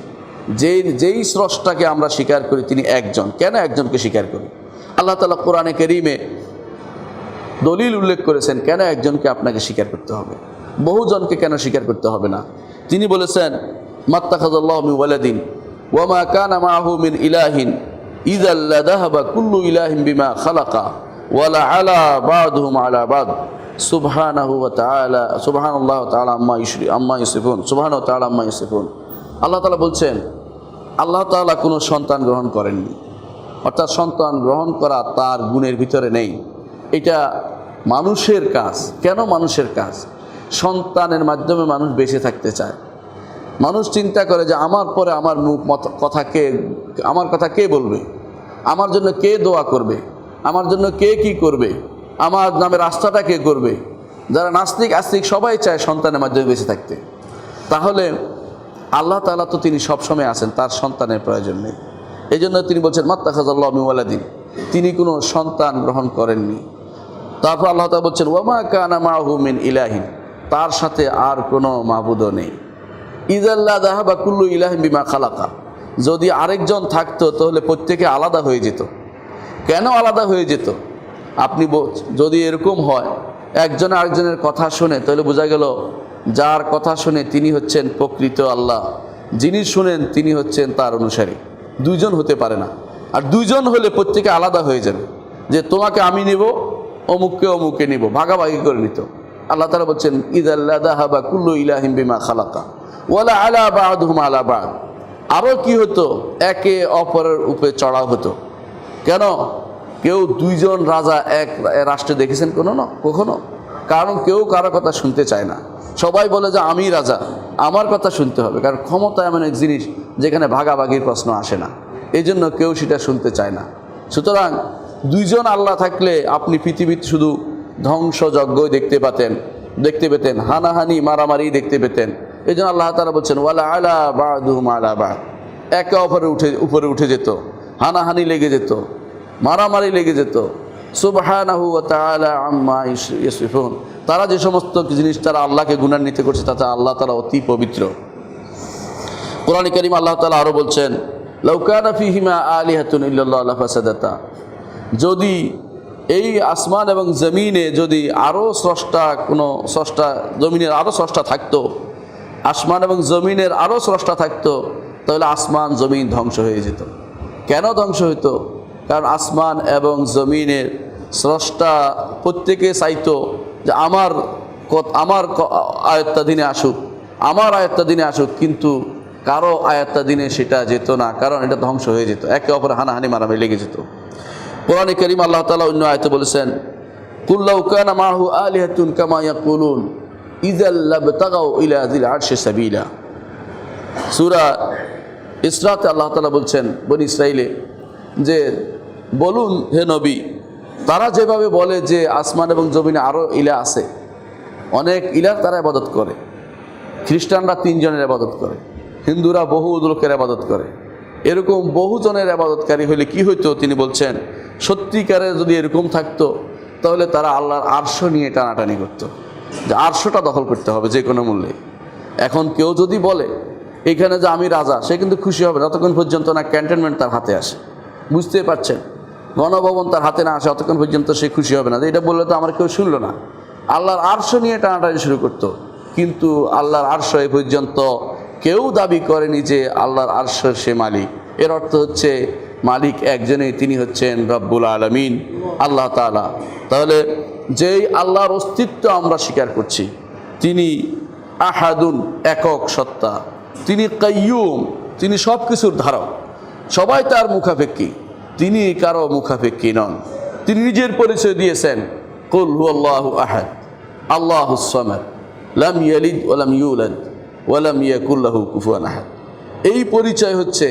[SPEAKER 1] যেই স্রষ্টাকে আমরা স্বীকার করি তিনি একজন, কেন একজনকে স্বীকার করি? আল্লাহ তাআলা কোরআনে কারীমে দলিল উল্লেখ করেছেন কেন একজনকে আপনাকে স্বীকার করতে হবে, বহুজনকে কেন স্বীকার করতে হবে না। তিনি বলেছেন, মাত্তাখাযাল্লাহু মিন ওয়ালাদিন ওয়া মা কানা মাআহু মিন ইলাহিন ইযা লাযাহাবা কুল্লু ইলাহিন বিমা খালাকা ওয়া লা আলা বা'দুহুম আলা বা'দ সুবহানাহু ওয়া তাআলা সুবহানাল্লাহু তাআলা আম্মা ইউসিফুন। আল্লাহ তাআলা বলছেন, আল্লাহ তাআলা কোনো সন্তান গ্রহণ করেননি, অর্থাৎ সন্তান গ্রহণ করা তার গুণের ভিতরে নেই। এটা মানুষের কাজ। কেন মানুষের কাজ? সন্তানের মাধ্যমে মানুষ বেঁচে থাকতে চায়। মানুষ চিন্তা করে যে আমার পরে আমার আমার কথা কে বলবে, আমার জন্য কে দোয়া করবে, আমার জন্য কে কি করবে, আমার নামে রাস্তাটা কে করবে। যারা নাস্তিক আস্তিক সবাই চায় সন্তানের মাধ্যমে বেঁচে থাকতে। তাহলে আল্লাহ তাআলা তো তিনি সবসময় আছেন, তার সন্তানের প্রয়োজন নেই। এই জন্য তিনি বলছেন মাত্তাখাযাল্লাহু মিন ওয়ালাদিন, তিনি কোনো সন্তান গ্রহণ করেননি। তারপর আল্লাহ তাআলা বলছেন ওয়ামা কানা মাআহু মিন ইলাহিন, তার সাথে আর কোনো মাবুদও নেই। ইযাল্লা যাহাবা কুল্লু ইলাহিন বিমা খালাকা, যদি আরেকজন থাকতো তাহলে প্রত্যেকে আলাদা হয়ে যেত। কেন আলাদা হয়ে যেত? আপনি যদি এরকম হয় একজন আরেকজনের কথা শুনে, তাহলে বোঝা গেল যার কথা শুনে তিনি হচ্ছেন প্রকৃত আল্লাহ, যিনি শুনেন তিনি হচ্ছেন তার অনুসারী। দুইজন হতে পারে না। আর দুইজন হলে প্রত্যেকে আলাদা হয়ে যাবে, যে তোমাকে আমি নিব, অমুককে অমুকে নিব, ভাগাভাগি করে নিত। আল্লাহ তাআলা বলছেন ইযাল্লা যাহাবা কুল্লু ইলাহিন বিমা খালাকা ওয়ালা আলা বা'দুহুম আলা বা'দ, আরও কি হতো, একে অপরের উপরে চড়াও হতো। কেন? কেউ দুইজন রাজা এক রাষ্ট্রে দেখেছেন কখনো? কারণ কেউ কারো কথা শুনতে চায় না। সবাই বলে যে আমি রাজা, আমার কথা শুনতে হবে। কারণ ক্ষমতা এমন এক জিনিস যেখানে ভাগাভাগির প্রশ্ন আসে না, এই জন্য কেউ সেটা শুনতে চায় না। সুতরাং দুইজন আল্লাহ থাকলে আপনি পৃথিবীতে শুধু ধ্বংসযজ্ঞই দেখতে পেতেন, হানাহানি মারামারি দেখতে পেতেন। এই জন্য আল্লাহ তাআলা বলছেন ওয়ালা আলা বা'দুহুম আলা বা'দ, একে অপরের উপরে উঠে যেত, হানাহানি লেগে যেত, মারামারি লেগে যেত। সুবহানাহু ওয়া তাআলা আম্মা ইয়াসিফুন, তারা যে সমস্ত জিনিস তারা আল্লাহকে গুণান্বিত করছে তাতে আল্লাহ তাআলা অতি পবিত্র। কোরআনে কারীম আল্লাহ তাআলা আরও বলছেন লাউ কানা ফীহিমা আলিহাতুন ইল্লাল্লাহু লাফাসাদাতা, যদি এই আসমান এবং জমিনে যদি আরও জমিনের আরও স্রষ্টা থাকতো, আসমান এবং জমিনের আরও স্রষ্টা থাকতো, তাহলে আসমান জমিন ধ্বংস হয়ে যেত। কেন ধ্বংস হইতো? কারণ আসমান এবং জমিনের স্রষ্টা প্রত্যেকে চাইতো যে আমার আয়ত্তাধীনে আসুক, কিন্তু কারো আয়ত্তাধীনে সেটা যেত না, কারণ এটা ধ্বংস হয়ে যেত, একে অপরে হানাহানি মারামারি লেগে যেত। কোরআনে কারীম আল্লাহ তাআলা অন্য আয়াতে বলেছেন কুল লাউ কানা মাহু আলিহাতুন কামা ইয়াকুলুন ইযাল লাবতাগাউ ইলা যিল আরশি সাবিলা। সূরা ইসরাতে আল্লাহ তাআলা বলছেন বনি ইসরাইলে যে বলুন হে নবী, তারা যেভাবে বলে যে আসমান এবং জমিনে আরও ইলা আছে, অনেক ইলার তারা ইবাদত করে। খ্রিস্টানরা 3 জনের ইবাদত করে, হিন্দুরা বহু লোকের ইবাদত করে। এরকম বহুজনের ইবাদতকারী হলে কি হইতো? তিনি বলছেন সত্যিকারে যদি এরকম থাকতো তাহলে তারা আল্লাহর আরশ নিয়ে টানাটানি করতো, যে আরশটা দখল করতে হবে যে কোনো মূল্যে। এখন কেউ যদি বলে এখানে যে আমি রাজা, সে কিন্তু খুশি হবে যতক্ষণ পর্যন্ত না ক্যান্টনমেন্ট তার হাতে আসে। বুঝতে পারছেন, গণভবন তার হাতে না আসে ততক্ষণ পর্যন্ত সে খুশি হবে না, যে এটা বললে তো আমার কেউ শুনলো না। আল্লাহর আরশ নিয়ে টানাটানি শুরু করতো, কিন্তু আল্লাহর আরশ এ পর্যন্ত কেউ দাবি করেনি যে আল্লাহর আরশের সে মালিক। এর অর্থ হচ্ছে মালিক একজনেই, তিনি হচ্ছেন রব্বুল আলামিন, আল্লাহ তাআলা। তাহলে যেই আল্লাহর অস্তিত্ব আমরা স্বীকার করছি, তিনি আহাদুন, একক সত্তা, তিনি কাইয়ুম, তিনি সব কিছুর ধারক, সবাই তার মুখাপেক্ষী, তিনি কারো মুখাপেক্ষী নন। তিনি নিজের পরিচয় দিয়েছেন কুল হুয়াল্লাহু আহাদ আল্লাহুস সামাদ লাম ইয়ালিদ ওয়া লাম ইউলাদ ওয়া লাম ইয়াকুল লাহু কুফুয়ান আহাদ। এই পরিচয় হচ্ছে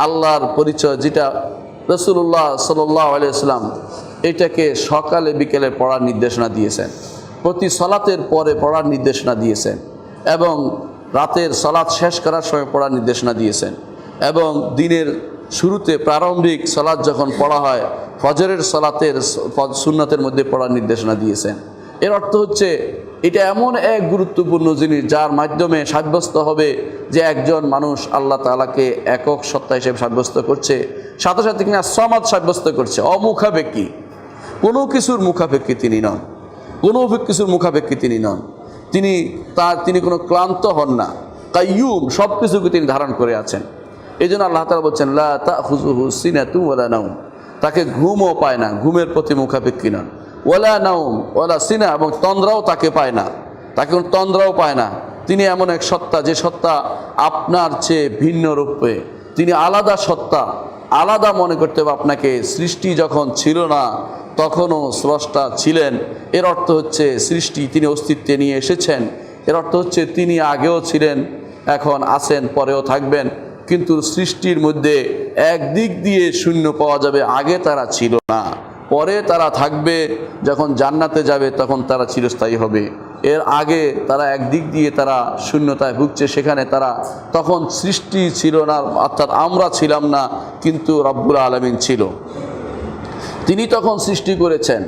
[SPEAKER 1] আল্লাহর পরিচয়, যেটা রাসূলুল্লাহ সাল্লাল্লাহু আলাইহি ওয়াসাল্লাম এটাকে সকালে বিকেলে পড়ার নির্দেশনা দিয়েছেন, প্রতি সালাতের পরে পড়ার নির্দেশনা দিয়েছেন, এবং রাতের সালাত শেষ করার সময় পড়ার নির্দেশনা দিয়েছেন, এবং দিনের শুরুতে প্রারম্ভিক সালাত যখন পড়া হয় ফজরের সালাতের সুন্নতের মধ্যে পড়ার নির্দেশনা দিয়েছেন। এর অর্থ হচ্ছে এটা এমন এক গুরুত্বপূর্ণ জিনিস যার মাধ্যমে সাব্যস্ত হবে যে একজন মানুষ আল্লাহ তাআলাকে একক সত্তা হিসেবে সাব্যস্ত করছে, সাথে সাথে কিনা সমাদ সাব্যস্ত করছে, অমুখাপেক্ষী, কোনো কিছুর মুখাপেক্ষী তিনি নন, কোনো কিছুর মুখাপেক্ষী তিনি নন। তিনি কোনো ক্লান্ত হন না, কাইয়ুম, সব কিছুকে তিনি ধারণ করে আছেন। এই জন্য আল্লাহ তাআলা বলছেন লা তাখুযুহু সিনাতুন ওয়ালা নাওম, তাকে ঘুমও পায় না, ঘুমের প্রতি মুখাপেক্ষী নন। ওয়ালা নাওম ওয়ালা সিনা, এবং তন্দ্রাও তাকে পায় না, তাকে কোনো তন্দ্রাও পায় না। তিনি এমন এক সত্তা যে সত্তা আপনার চেয়ে ভিন্ন রূপে, তিনি আলাদা সত্তা, আলাদা মনে করতে হবে আপনাকে। সৃষ্টি যখন ছিল না তখনও স্রষ্টা ছিলেন। এর অর্থ হচ্ছে সৃষ্টি তিনি অস্তিত্বে নিয়ে এসেছেন। এর অর্থ হচ্ছে তিনি আগেও ছিলেন, এখন আছেন, পরেও থাকবেন, কিন্তু সৃষ্টির মধ্যে একদিক দিয়ে শূন্য পাওয়া যাবে, আগে তারা ছিল না, পরে তারা থাকবে, যখন জান্নাতে যাবে তখন তারা চিরস্থায়ী হবে। এর আগে তারা একদিক দিয়ে তারা শূন্যতায় ভুগছে, সেখানে তারা তখন সৃষ্টি ছিল না, অর্থাৎ আমরা ছিলাম না, কিন্তু রব্বুল আলামিন ছিল। তিনি তখন সৃষ্টি করেছেন।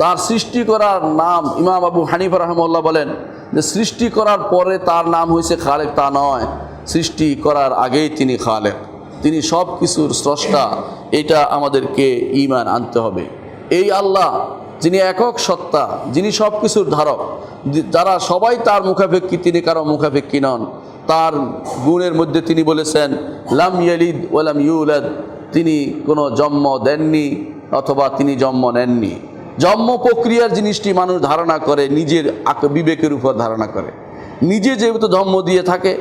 [SPEAKER 1] তার সৃষ্টি করার নাম, ইমাম আবু হানিফা রাহিমাহুল্লাহ বলেন যে সৃষ্টি করার পরে তার নাম হয়েছে খালেক, তা নয়, সৃষ্টি করার আগেই তিনি খালেক, তিনি সব কিছুর স্রষ্টা। এটা আমাদেরকে ঈমান আনতে হবে। এই আল্লাহ যিনি একক সত্তা, যিনি সব কিছুর ধারক, যারা সবাই তার মুখাপেক্ষী, তিনি কারো মুখাপেক্ষী নন। তার গুণের মধ্যে তিনি বলেছেন লাম ইয়ালিদ ওয়ালাম ইউলাদ, তিনি কোনো জন্ম দেননি অথবা তিনি জন্ম নেননি। জন্ম প্রক্রিয়ার জিনিসটি মানুষ ধারণা করে নিজের বিবেকের উপর ধারণা করে, নিজে যেহেতু জন্ম দিয়ে থাকে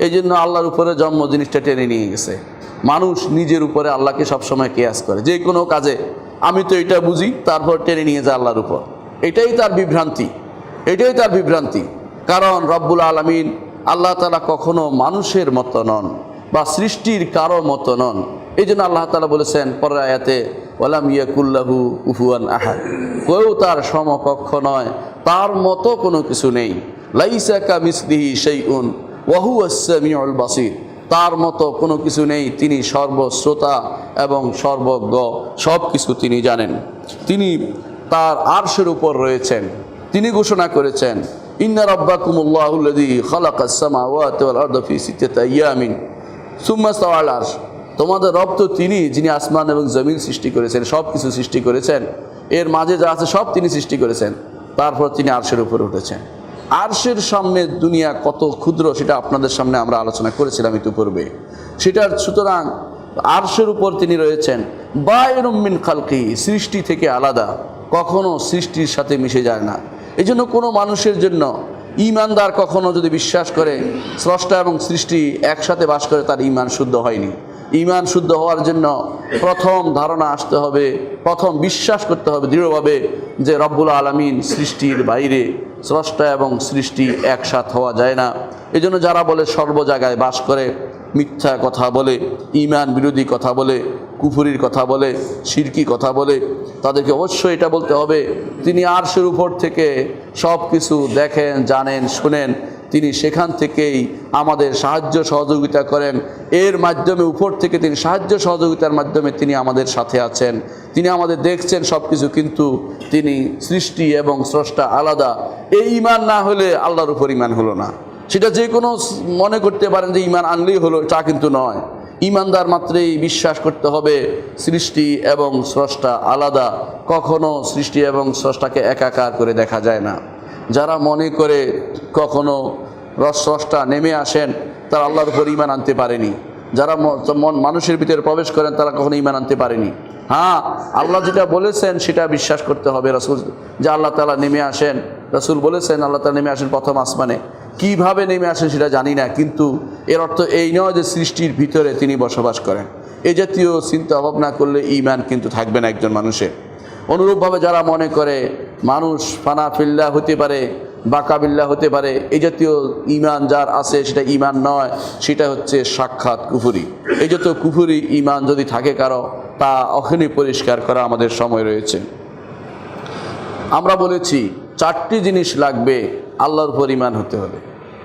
[SPEAKER 1] এই জন্য আল্লাহর উপরে জন্ম জিনিসটা টেনে নিয়ে গেছে। মানুষ নিজের উপরে আল্লাহকে সবসময় কিয়াস করে, যে কোনো কাজে আমি তো এটা বুঝি, তারপর টেনে নিয়ে যায় আল্লাহর উপর। এটাই তার বিভ্রান্তি, এটাই তার বিভ্রান্তি। কারণ রব্বুল আলামিন আল্লাহ তাআলা কখনো মানুষের মতো নন বা সৃষ্টির কারো মতো নন। এই জন্য আল্লাহ তাআলা বলেছেন পরের আয়াতে ওয়ালাম ইয়াকুল্লাহু কুফুয়ান আহাদ, কেউ তার সমকক্ষ নয়, তার মতো কোনো কিছু নেই। লাইসা কামিসলিহি শাইউন ওয়া হুয়াস সামিউল বাসীর, তার মতো কোনো কিছু নেই, তিনি সর্বশ্রোতা এবং সর্বজ্ঞ, সব কিছু তিনি জানেন। তিনি তার আরশের উপর রয়েছেন। তিনি ঘোষণা করেছেন ইন্না রাব্বাকুমুল্লাহুল্লাযী খালাকাস সামাওয়াতি ওয়াল আরদা ফি সিত্তাতি আইয়ামিন সুম্মা ইসতাওয়া আলাল আরশ, তোমাদের রব তো তিনি, যিনি আসমান এবং জমিন সৃষ্টি করেছেন, সব কিছু সৃষ্টি করেছেন, এর মাঝে যা আছে সব তিনি সৃষ্টি করেছেন, তারপর তিনি আরশের উপরে উঠেছেন। আরশের সামনে দুনিয়া কত ক্ষুদ্র সেটা আপনাদের সামনে আমরা আলোচনা করেছিলাম ইতিপূর্বে। সেটার সুতরাং আরশের উপর তিনি রয়েছেন, বাইরুম মিন খালকি, সৃষ্টি থেকে আলাদা, কখনো সৃষ্টির সাথে মিশে যায় না। এই জন্য কোনো মানুষের জন্য ঈমানদার কখনো যদি বিশ্বাস করে স্রষ্টা এবং সৃষ্টি একসাথে বাস করে, তার ঈমান শুদ্ধ হয়নি। ঈমান শুদ্ধ হওয়ার জন্য প্রথম ধারণা আসতে হবে, প্রথম বিশ্বাস করতে হবে দৃঢ়ভাবে যে রব্বুল আলামিন সৃষ্টির বাইরে, স্রষ্টা এবং সৃষ্টি একসাথ হওয়া যায় না। এই জন্য যারা বলে সর্ব জায়গায় বাস করে, মিথ্যা কথা বলে, ঈমান বিরোধী কথা বলে, কুফরির কথা বলে, শিরকি কথা বলে, তাদেরকে অবশ্যই এটা বলতে হবে তিনি আরশের উপর থেকে সব কিছু দেখেন, জানেন, শুনেন, তিনি সেখান থেকেই আমাদের সাহায্য সহযোগিতা করেন। এর মাধ্যমে উপর থেকে তিনি সাহায্য সহযোগিতার মাধ্যমে তিনি আমাদের সাথে আছেন, তিনি আমাদের দেখছেন সব কিছু, কিন্তু তিনি সৃষ্টি এবং স্রষ্টা আলাদা। এই ঈমান না হলে আল্লাহর উপর ঈমান হলো না। সেটা যে কোনো মনে করতে পারেন যে ঈমান আনলেই হলো, তা কিন্তু নয়। ঈমানদার মাত্রেই বিশ্বাস করতে হবে সৃষ্টি এবং স্রষ্টা আলাদা, কখনো সৃষ্টি এবং স্রষ্টাকে একাকার করে দেখা যায় না। যারা মনে করে কখনো স্রষ্টা নেমে আসেন, তারা আল্লাহর উপর ঈমান আনতে পারেনি। যারা মানুষের ভিতরে প্রবেশ করেন, তারা কখনো ঈমান আনতে পারেনি। হ্যাঁ, আল্লাহ যেটা বলেছেন সেটা বিশ্বাস করতে হবে। রাসূল যে আল্লাহ তাআলা নেমে আসেন, রাসূল বলেছেন আল্লাহ তাআলা নেমে আসেন প্রথম আসমানে। কিভাবে নেমে আসেন সেটা জানি না, কিন্তু এর অর্থ এই নয় যে সৃষ্টির ভিতরে তিনি বসবাস করেন। এই জাতীয় চিন্তা ভাবনা করলে ঈমান কিন্তু থাকবে না একজন মানুষের। অনুরূপভাবে যারা মনে করে মানুষ ফানা ফিল্লাহ হতে পারে, বাকাবিল্লাহ হতে পারে, এই জাতীয় ঈমান যার আছে সেটা ঈমান নয়, সেটা হচ্ছে সাক্ষাৎ কুফরি। এই জাতীয় কুফরি ঈমান যদি থাকে কারো, তা অখনি পরিষ্কার করা আমাদের সময় রয়েছে। আমরা বলেছি চারটি জিনিস লাগবে আল্লাহর উপর ঈমান হতে হলে।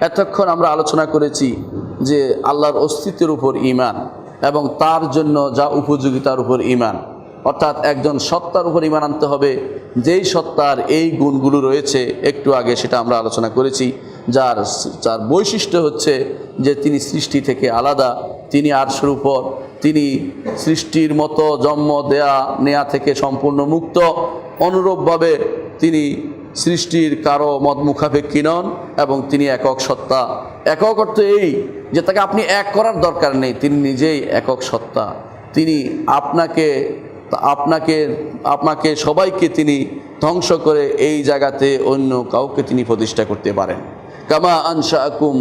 [SPEAKER 1] এতক্ষণ আমরা আলোচনা করেছি যে আল্লাহর অস্তিত্বের উপর ঈমান এবং তার জন্য যা উপযোগিতার উপর ঈমান, অর্থাৎ একজন সত্তার উপর ঈমান আনতে হবে, যেই সত্তার এই গুণগুলো রয়েছে একটু আগে সেটা আমরা আলোচনা করেছি। যার বৈশিষ্ট্য হচ্ছে যে তিনি সৃষ্টি থেকে আলাদা, তিনি আরশের উপর, তিনি সৃষ্টির মতো জন্ম নেয়া থেকে সম্পূর্ণ মুক্ত। অনুরূপভাবে তিনি সৃষ্টির কারো মত মুখাপেক্ষী নন এবং তিনি একক সত্তা। একক অর্থ এই যে তাকে আপনি এক করার দরকার নেই, তিনি নিজেই একক সত্তা। তিনি আপনাকে সবাইকে তিনি ধ্বংস করে এই জায়গাতে অন্য কাউকে তিনি প্রতিষ্ঠা করতে পারেন। কামা আনশাআকুম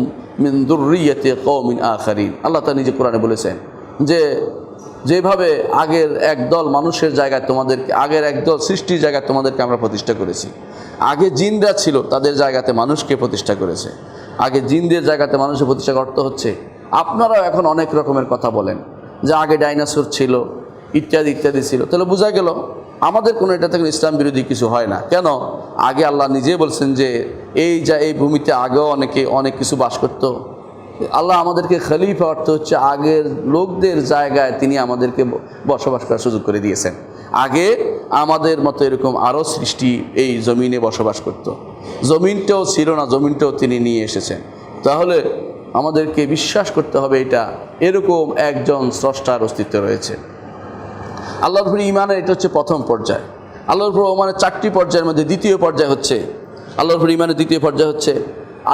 [SPEAKER 1] মিন যুররিয়াতি কওমিন আখারিন, আল্লাহ তাআলা নিজে কোরআনে বলেছেন যে যেভাবে আগের একদল মানুষের জায়গায় তোমাদেরকে, আগের একদল সৃষ্টির জায়গায় তোমাদেরকে আমরা প্রতিষ্ঠা করেছি। আগে জিনরা ছিল, তাদের জায়গাতে মানুষকে প্রতিষ্ঠা করেছে। আগে জিনদের জায়গাতে মানুষের প্রতিষ্ঠা করতে হচ্ছে। আপনারাও এখন অনেক রকমের কথা বলেন যে আগে ডাইনোসর ছিল, ইত্যাদি ইত্যাদি ছিল। তাহলে বোঝা গেল আমাদের কোনো এটা থেকে ইসলাম বিরোধী কিছু হয় না। কেন? আগে আল্লাহ নিজে বলছেন যে এই ভূমিতে আগেও অনেক কিছু বাস করতো। আল্লাহ আমাদেরকে খলিফা অর্থ হচ্ছে আগের লোকদের জায়গায় তিনি আমাদেরকে বসবাস করার সুযোগ করে দিয়েছেন। আগে আমাদের মতো এরকম আরও সৃষ্টি এই জমিনে বসবাস করত। জমিনটাও ছিল না, জমিনটাও তিনি নিয়ে এসেছেন। তাহলে আমাদেরকে বিশ্বাস করতে হবে এটা এরকম একজন স্রষ্টার অস্তিত্ব রয়েছে। আল্লাহর উপরে ঈমানের এটা হচ্ছে প্রথম পর্যায়। আল্লাহর উপর ঈমানের 4টি পর্যায়ের মধ্যে দ্বিতীয় পর্যায় হচ্ছে, আল্লাহর উপর ঈমানের দ্বিতীয় পর্যায় হচ্ছে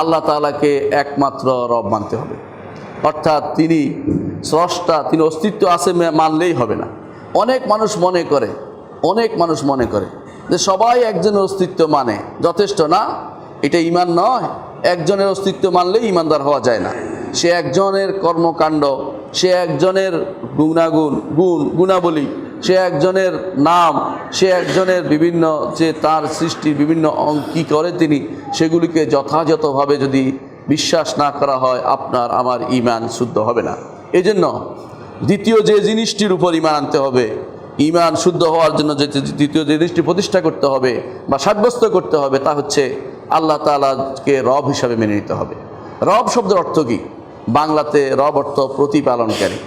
[SPEAKER 1] আল্লাহ তাআলাকে একমাত্র রব মানতে হবে। অর্থাৎ তিনি স্রষ্টা, তিনি অস্তিত্ব আছে মানলেই হবে না। অনেক মানুষ মনে করে যে সবাই একজনের অস্তিত্ব মানে যথেষ্ট না, এটা ঈমান নয়। একজনের অস্তিত্ব মানলেই ঈমানদার হওয়া যায় না। সে একজনের কর্মকাণ্ড, সে একজনের গুণাবলী, সে একজনের নাম, সে একজনের বিভিন্ন যে তার সৃষ্টির বিভিন্ন কী করে তিনি, সেগুলিকে যথাযথভাবে যদি বিশ্বাস না করা হয় আপনার আমার ঈমান শুদ্ধ হবে না। এজন্য দ্বিতীয় যে জিনিসটির উপর ঈমান আনতে হবে, ঈমান শুদ্ধ হওয়ার জন্য যে দ্বিতীয় যে জিনিসটি প্রতিষ্ঠা করতে হবে বা সাব্যস্ত করতে হবে, তা হচ্ছে আল্লাহ তাআলাকে রব হিসাবে মেনে নিতে হবে। রব শব্দের অর্থ কি? বাংলাতে রব অর্থ প্রতিপালনকারী,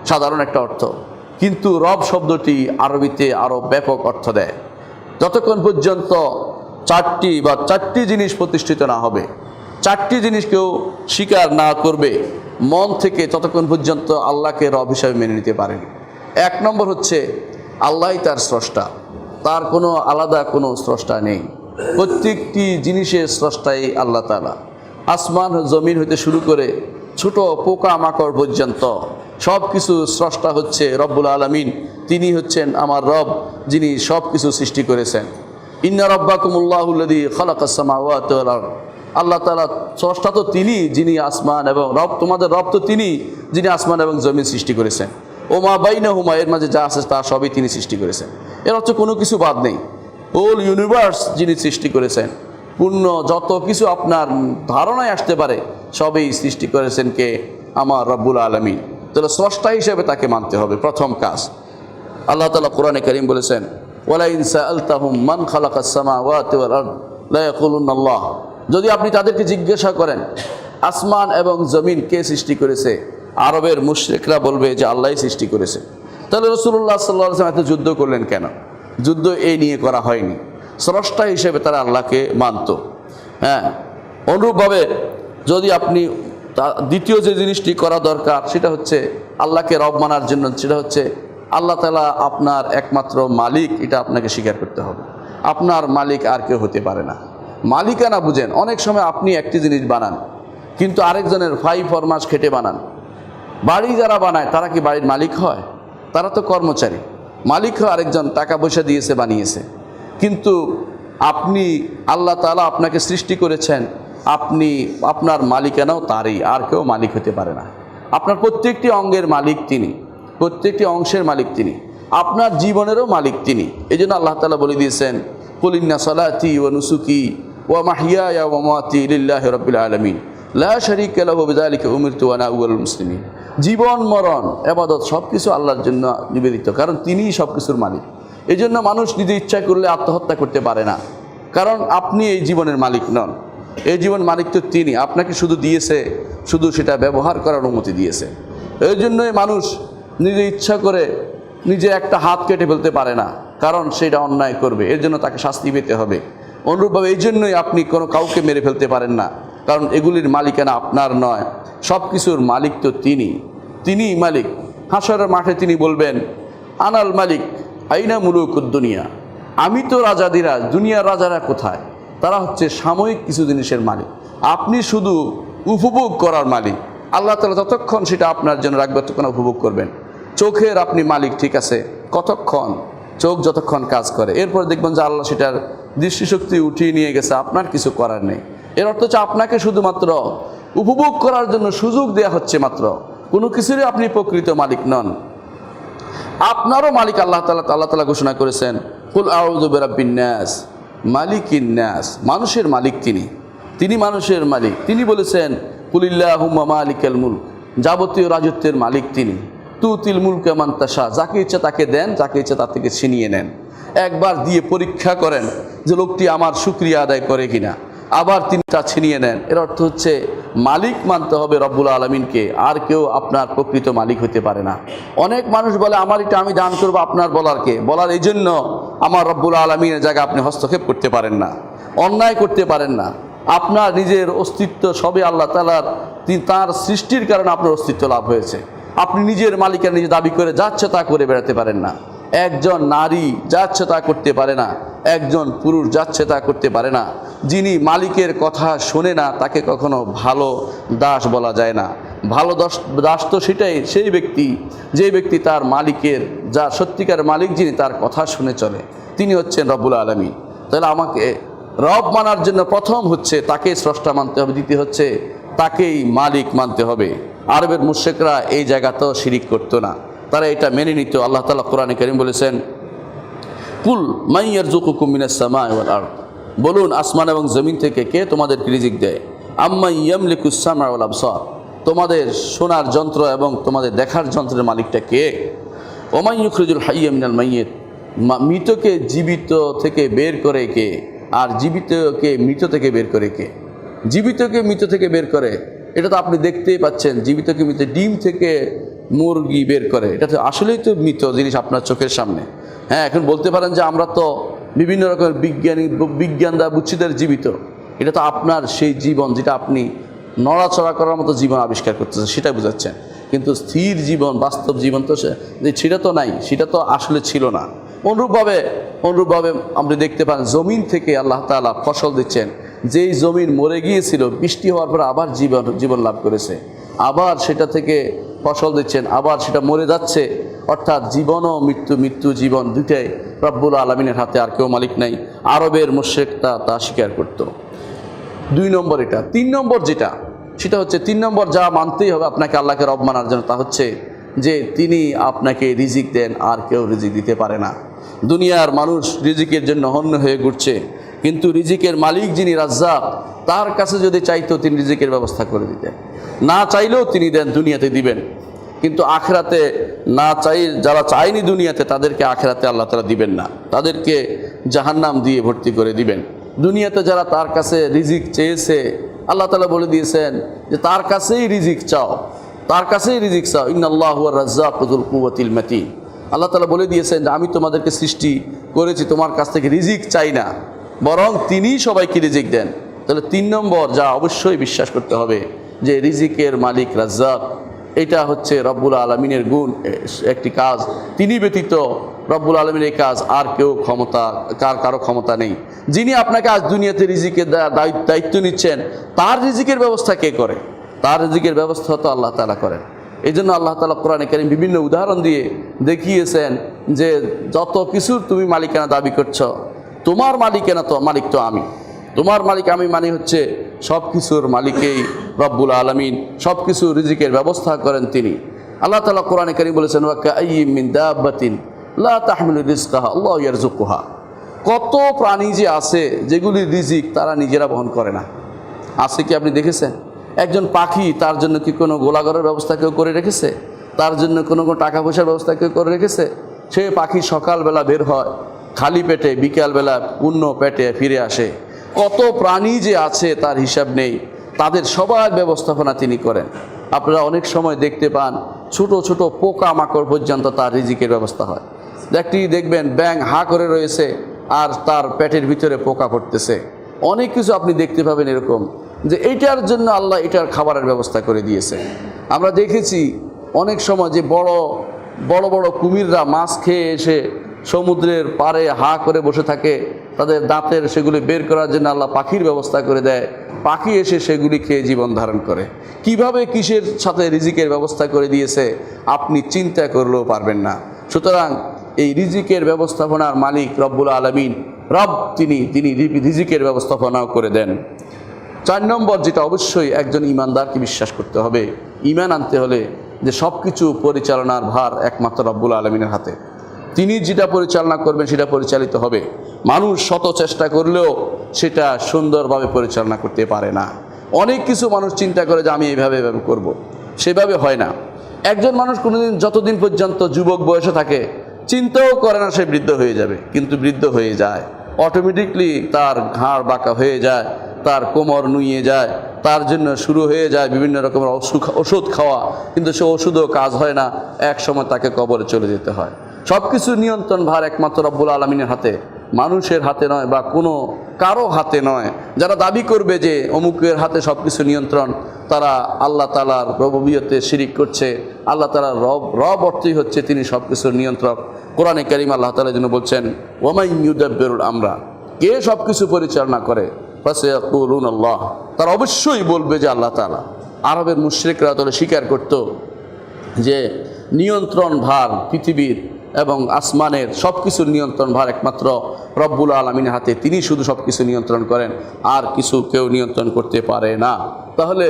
[SPEAKER 1] সাধারণ একটা অর্থ। কিন্তু রব শব্দটি আরবিতে আরও ব্যাপক অর্থ দেয়। যতক্ষণ পর্যন্ত চারটি জিনিস প্রতিষ্ঠিত না হবে, 4টি জিনিস কেউ স্বীকার না করবে মন থেকে, ততক্ষণ পর্যন্ত আল্লাহকে রব হিসাবে মেনে নিতে পারেনি। 1 নম্বর হচ্ছে আল্লাহই তার স্রষ্টা, তার কোনো আলাদা কোনো স্রষ্টা নেই। প্রত্যেকটি জিনিসের স্রষ্টাই আল্লাহ তাআলা। আসমান জমিন হইতে শুরু করে ছোট পোকা মাকড় পর্যন্ত সব কিছু স্রষ্টা হচ্ছে রব্বুল আলামিন। তিনি হচ্ছেন আমার রব, যিনি সব কিছু সৃষ্টি করেছেন। ইন্না রাব্বাকুমুল্লাহুল্লাযী খালাকাস সামাওয়াতি ওয়াল আরদ। আল্লাহ তাআলা স্রষ্টা তো তিনি, যিনি আসমান এবং রব, তোমাদের রব তো তিনি, যিনি আসমান এবং জমিন সৃষ্টি করেছেন। ওমা বাইনাহুমা, এর মাঝে যা আছে তা সবই তিনি সৃষ্টি করেছেন। এর হচ্ছে কোনো কিছু বাদ নেই। হোল ইউনিভার্স যিনি সৃষ্টি করেছেন, পূর্ণ যত কিছু আপনার ধারণায় আসতে পারে সবই সৃষ্টি করেছেন কে? আমার রব্বুল আলামিন। তাহলে স্রষ্টা হিসেবে তাকে মানতে হবে, প্রথম কাজ। আল্লাহ তাআলা কোরআনে কারীম বলেছেন, ওয়ালা ইন সাআলতাহুম মান খালাকাস সামাওয়াতি ওয়াল আরদ লা ইয়াকুলুনা আল্লাহ। যদি আপনি তাদেরকে জিজ্ঞাসা করেন আসমান এবং জমিন কে সৃষ্টি করেছে, আরবের মুশরিকরা বলবে যে আল্লাহই সৃষ্টি করেছে। তাহলে রাসূলুল্লাহ সাল্লাল্লাহু আলাইহি ওয়াসাল্লাম এত যুদ্ধ করলেন কেন? যুদ্ধ এই নিয়ে করা হয়নি, স্রষ্টা হিসেবে তারা আল্লাহকে মানত। হ্যাঁ, অনুরূপভাবে যদি আপনি দ্বিতীয় যে জিনিসটি করা দরকার সেটা হচ্ছে আল্লাহকে রব মানার জন্য, সেটা হচ্ছে আল্লাহ তাআলা আপনার একমাত্র মালিক, এটা আপনাকে স্বীকার করতে হবে। আপনার মালিক আর কেউ হতে পারে না। মালিকানা বুঝেন, অনেক সময় আপনি একটি জিনিস বানান কিন্তু আরেকজনের ফরমাস খেটে বানান। বাড়ি যারা বানায় তারা কি বাড়ির মালিক হয়? তারা তো কর্মচারী। মালিক হয় আরেকজন, টাকা পয়সা দিয়েছে, বানিয়েছে। কিন্তু আপনি, আল্লাহ তাআলা আপনাকে সৃষ্টি করেছেন, আপনি, আপনার মালিকানাও তারই, আর কেউ মালিক হতে পারে না। আপনার প্রত্যেকটি অঙ্গের মালিক তিনি, প্রত্যেকটি অংশের মালিক তিনি, আপনার জীবনেরও মালিক তিনি। এই জন্য আল্লাহ তাআলা বলে দিয়েছেন, কুল ইন্না সালাতি ওয়া নুসুকি ওয়া মাহইয়ায়া ওয়া মামাতি লিল্লাহি রাব্বিল আলামিন লা শারীকা লাহু বিযালিকা উমিরতু ওয়া আনা আউয়ালুল মুসলিমিন। জীবন মরণ ইবাদত সব কিছু আল্লাহর জন্য নিবেদিত, কারণ তিনিই সব কিছুর মালিক। এই জন্য মানুষ নিজে ইচ্ছা করলে আত্মহত্যা করতে পারে না, কারণ আপনি এই জীবনের মালিক নন। এই জীবন মালিক তো তিনি, আপনাকে শুধু দিয়েছে, শুধু সেটা ব্যবহার করার অনুমতি দিয়েছে। এই জন্যই মানুষ নিজে ইচ্ছা করে নিজে একটা হাত কেটে ফেলতে পারে না, কারণ সেটা অন্যায় করবে, এর জন্য তাকে শাস্তি পেতে হবে। অনুরূপভাবে এই জন্যই আপনি কোনো কাউকে মেরে ফেলতে পারেন না, কারণ এগুলির মালিকানা আপনার নয়। সব কিছুর মালিক তো তিনিই মালিক। হাসরের মাঠে তিনি বলবেন, আনাল মালিক আইনা মুলুকুদ দুনিয়া। আমি তো রাজাদিরাজ, দুনিয়ার রাজারা কোথায়? তারা হচ্ছে সাময়িক কিছু জিনিসের মালিক, আপনি শুধু উপভোগ করার মালিক। আল্লাহ তাআলা যতক্ষণ সেটা আপনার জন্য রাখবে ততক্ষণ উপভোগ করবেন। চোখের আপনি মালিক, ঠিক আছে, কতক্ষণ? চোখ যতক্ষণ কাজ করে, এরপর দেখবেন যে আল্লাহ সেটার দৃষ্টিশক্তি উঠিয়ে নিয়ে গেছে, আপনার কিছু করার নেই। এর অর্থ হচ্ছে আপনাকে শুধুমাত্র উপভোগ করার জন্য সুযোগ দেওয়া হচ্ছে মাত্র, কোনো কিছুরই আপনি প্রকৃত মালিক নন। আপনারও মালিক আল্লাহ তাআলা ঘোষণা করেছেন, কুল আউযু বিরাব্বিন নাস মালিকিন নাস। মানুষের মালিক তিনি মানুষের মালিক। তিনি বলেছেন কুলিল্লাহুম্মা মালিকাল মুলক, যাবতীয় রাজত্বের মালিক তিনি। তুতিল মুলকা মান তাশা, যাকে ইচ্ছা তাকে দেন, যাকে ইচ্ছা তার থেকে ছিনিয়ে নেন। একবার দিয়ে পরীক্ষা করেন যে লোকটি আমার শুকরিয়া আদায় করে কিনা, আবার তিনি তা ছিনিয়ে নেন। এর অর্থ হচ্ছে মালিক মানতে হবে রব্বুল আলমিনকে, আর কেউ আপনার প্রকৃত মালিক হতে পারে না। অনেক মানুষ বলে আমার এটা আমি দান করবো, আপনার বলার এই জন্য আমার রব্বুল আলমিনের জায়গায় আপনি হস্তক্ষেপ করতে পারেন না, অন্যায় করতে পারেন না। আপনার নিজের অস্তিত্ব সবে আল্লাহ তাআলার, তার সৃষ্টির কারণে আপনার অস্তিত্ব লাভ হয়েছে। আপনি নিজের মালিকের নিজে দাবি করে যাচ্ছে তা করে বেড়াতে পারেন না। একজন নারী যাচ্ছে তা করতে পারে না, একজন পুরুষ যাচ্ছে তা করতে পারে না। যিনি মালিকের কথা শোনে না তাকে কখনো ভালো দাস বলা যায় না। ভালো দাস তো সেই ব্যক্তি যে ব্যক্তি তার মালিকের, যা সত্যিকার মালিক যিনি, তার কথা শুনে চলে, তিনি হচ্ছেন রব্বুল আলামিন। তাহলে আমাকে রব মানার জন্য প্রথম হচ্ছে তাকেই স্রষ্টা মানতে হবে, দ্বিতীয় হচ্ছে তাকেই মালিক মানতে হবে। আরবের মুশরিকরা এই জায়গাতেও শিরিক করতো না, তারা এটা মেনে নিত। আল্লাহ তাআলা কোরআনে কারীম বলেছেন কুল মান ইয়ারযুকুকুম মিনাস সামাই ওয়াল আরদ, বলুন আসমান এবং জমিন থেকে কে তোমাদেরকে রিজিক দেয়। আম্মা ইয়ামলিকুস সামা ওয়াল আবসার, তোমাদের শোনার যন্ত্র এবং তোমাদের দেখার যন্ত্রের মালিকটা কে। ওমান ইউখরিজুল হাইয়্যা মিনাল মাইয়িত, মৃতকে জীবিত থেকে বের করে কে, আর জীবিতকে মৃত থেকে বের করে কে। জীবিতকে মৃত থেকে বের করে, এটা তো আপনি দেখতেই পাচ্ছেন। জীবিতকে মৃত, ডিম থেকে মুরগি বের করে, এটা তো আসলেই তো মৃত জিনিস আপনার চোখের সামনে। হ্যাঁ, এখন বলতে পারেন যে আমরা তো বিভিন্ন রকমের বিজ্ঞান দ্বারা বুঝছিদের জীবিত, এটা তো আপনার সেই জীবন যেটা আপনি নড়াচড়া করার মতো জীবন আবিষ্কার করতেছেন, সেটা বোঝাচ্ছেন। কিন্তু স্থির জীবন, বাস্তব জীবন তো সেটা তো নাই, সেটা তো আসলে ছিল না। অনুরূপভাবে আপনি দেখতে পান জমিন থেকে আল্লাহ তাআলা ফসল দিচ্ছেন। যেই জমিন মরে গিয়েছিল, বৃষ্টি হওয়ার পর আবার জীবন লাভ করেছে, আবার সেটা থেকে ফসল দিচ্ছেন, আবার সেটা মরে যাচ্ছে। অর্থাৎ জীবন ও মৃত্যু জীবন দুটাই রব্বুল আলামিনের হাতে, আর কেউ মালিক নাই। আরবের মুশরিকরা তা স্বীকার করত। 2 নম্বর এটা। 3 নম্বর সেটা হচ্ছে 3 নম্বর যা মানতেই হবে আপনাকে আল্লাহকে রব মানার জন্য, তা হচ্ছে যে তিনি আপনাকে রিজিক দেন, আর কেউ রিজিক দিতে পারে না। দুনিয়ার মানুষ রিজিকের জন্য হন্য হয়ে ঘুরছে, কিন্তু রিজিকের মালিক যিনি রাজ্জাক, তার কাছে যদি চাইতো তিনি রিজিকের ব্যবস্থা করে দিতেন, না চাইলেও তিনি দেন, দুনিয়াতে দিবেন। কিন্তু আখিরাতে যারা চায়নি দুনিয়াতে, তাদেরকে আখিরাতে আল্লাহ তাআলা দিবেন না, তাদেরকে জাহান্নাম দিয়ে ভর্তি করে দিবেন। দুনিয়াতে যারা তার কাছে রিজিক চেয়েছে, আল্লাহ তাআলা বলে দিয়েছেন যে তার কাছেই রিজিক চাও, তার কাছেই রিজিক চাও। ইন্নাল্লাহু হুয়ার রাজ্জাকু যুল কুওয়াতিল মাতিন। আল্লাহ তাআলা বলে দিয়েছেন যে আমি তোমাদেরকে সৃষ্টি করেছি, তোমার কাছ থেকে রিজিক চাই না, বরং তিনিই সবাইকে রিজিক দেন। তাহলে 3 নম্বর যা অবশ্যই বিশ্বাস করতে হবে যে রিজিকের মালিক রাজ্জাক, এটা হচ্ছে রব্বুল আলমিনের গুণ, একটি কাজ। তিনি ব্যতীত রব্বুল আলমিনের এই কাজ আর কেউ কারো ক্ষমতা নেই। যিনি আপনাকে আজ দুনিয়াতে রিজিকের দায়িত্ব নিচ্ছেন, তার রিজিকের ব্যবস্থা কে করে? তার রিজিকের ব্যবস্থা তো আল্লাহ তাআলা করেন। এই জন্য আল্লাহ তাআলা কোরআনে কারীম বিভিন্ন উদাহরণ দিয়ে দেখিয়েছেন যে যত কিছুর তুমি মালিকানা দাবি করছো, তোমার মালিক তো আমি, তোমার মালিক আমি, মানে হচ্ছে সব কিছুর মালিকেই রব্বুল আলামিন, সব কিছু রিজিকের ব্যবস্থা করেন তিনি। আল্লাহ তাআলা কোরআনে কারীম বলেছেন ওয়া কাআইয়্যিম মিন দাব্বাতিন লা তাহমিলু রিজকাহা আল্লাহু ইয়ারযুকুহা। কত প্রাণী যে আছে যেগুলি রিজিক তারা নিজেরা বহন করে না। আছে কি আপনি দেখেছেন? একজন পাখি, তার জন্য কি কোনো গোলাঘরের ব্যবস্থা কেউ করে রেখেছে? তার জন্য কোনো টাকা পয়সার ব্যবস্থা কেউ করে রেখেছে? সে পাখি সকালবেলা বের হয় খালি পেটে, বিকালবেলা পূর্ণ পেটে ফিরে আসে। কত প্রাণী যে আছে তার হিসাব নেই, তাদের সবার ব্যবস্থাপনা তিনি করেন। আপনারা অনেক সময় দেখতে পান ছোট ছোট পোকা মাকড় পর্যন্ত তার রিজিকের ব্যবস্থা হয়। দেখবেন ব্যাঙ হা করে রয়েছে আর তার পেটের ভিতরে পোকা পড়তেছে। অনেক কিছু আপনি দেখতে পাবেন এরকম, যে এইটার জন্য আল্লাহ এটার খাবারের ব্যবস্থা করে দিয়েছে। আমরা দেখেছি অনেক সময় যে বড় বড় কুমিররা মাছ খেয়ে এসে সমুদ্রের পাড়ে হা করে বসে থাকে, তাদের দাঁতের সেগুলি বের করার জন্য আল্লাহ পাখির ব্যবস্থা করে দেয়। পাখি এসে সেগুলি খেয়ে জীবন ধারণ করে। কিভাবে কিসের সাথে রিজিকের ব্যবস্থা করে দিয়েছে আপনি চিন্তা করলেও পারবেন না। সুতরাং এই রিজিকের ব্যবস্থাপনার মালিক রব্বুল আলামিন, তিনি রিজিকের ব্যবস্থাপনাও করে দেন। 4 নম্বর যেটা অবশ্যই একজন ইমানদারকে বিশ্বাস করতে হবে, ঈমান আনতে হলে যে সব কিছু পরিচালনার ভার একমাত্র রব্বুল আলামিনের হাতে। তিনি যেটা পরিচালনা করবেন সেটা পরিচালিত হবে। মানুষ শত চেষ্টা করলেও সেটা সুন্দরভাবে পরিচালনা করতে পারে না। অনেক কিছু মানুষ চিন্তা করে যে আমি এইভাবে এভাবে করব, সেভাবে হয় না। একজন মানুষ কোনোদিন যতদিন পর্যন্ত যুবক বয়সে থাকে চিন্তাও করে না সে বৃদ্ধ হয়ে যাবে, কিন্তু বৃদ্ধ হয়ে যায়। অটোমেটিকলি তার ঘাড় বাঁকা হয়ে যায়, তার কোমর নুয়ে যায়, তার জন্য শুরু হয়ে যায় বিভিন্ন রকমের ওষুধ খাওয়া, কিন্তু সে ওষুধও কাজ হয় না, এক সময় তাকে কবরে চলে যেতে হয়। সব কিছু নিয়ন্ত্রণ ভার একমাত্র রব্বুল আলামিনের হাতে, মানুষের হাতে নয় বা কোনো কারো হাতে নয়। যারা দাবি করবে যে অমুকের হাতে সব কিছু নিয়ন্ত্রণ, তারা আল্লাহ তাআলার রুবুবিয়তে শিরিক করছে। আল্লাহ তাআলার রব অর্থই হচ্ছে তিনি সব কিছুর নিয়ন্ত্রক। কোরআনে কারীম আল্লাহ তাআলা যেন বলছেন ওয়ামান ইউদাব্বিরুল আমরা, কে সব কিছু পরিচালনা করে, ফাসায়াকুলুন আল্লাহ, তারা অবশ্যই বলবে যে আল্লাহ তাআলা। আরবের মুশরিকরা তাহলে স্বীকার করত যে নিয়ন্ত্রণ ভার পৃথিবীর এবং আসমানের সব কিছুর নিয়ন্ত্রণ ভার একমাত্র রব্বুল আলামিনের হাতে, তিনি শুধু সব কিছু নিয়ন্ত্রণ করেন, আর কিছু কেউ নিয়ন্ত্রণ করতে পারে না। তাহলে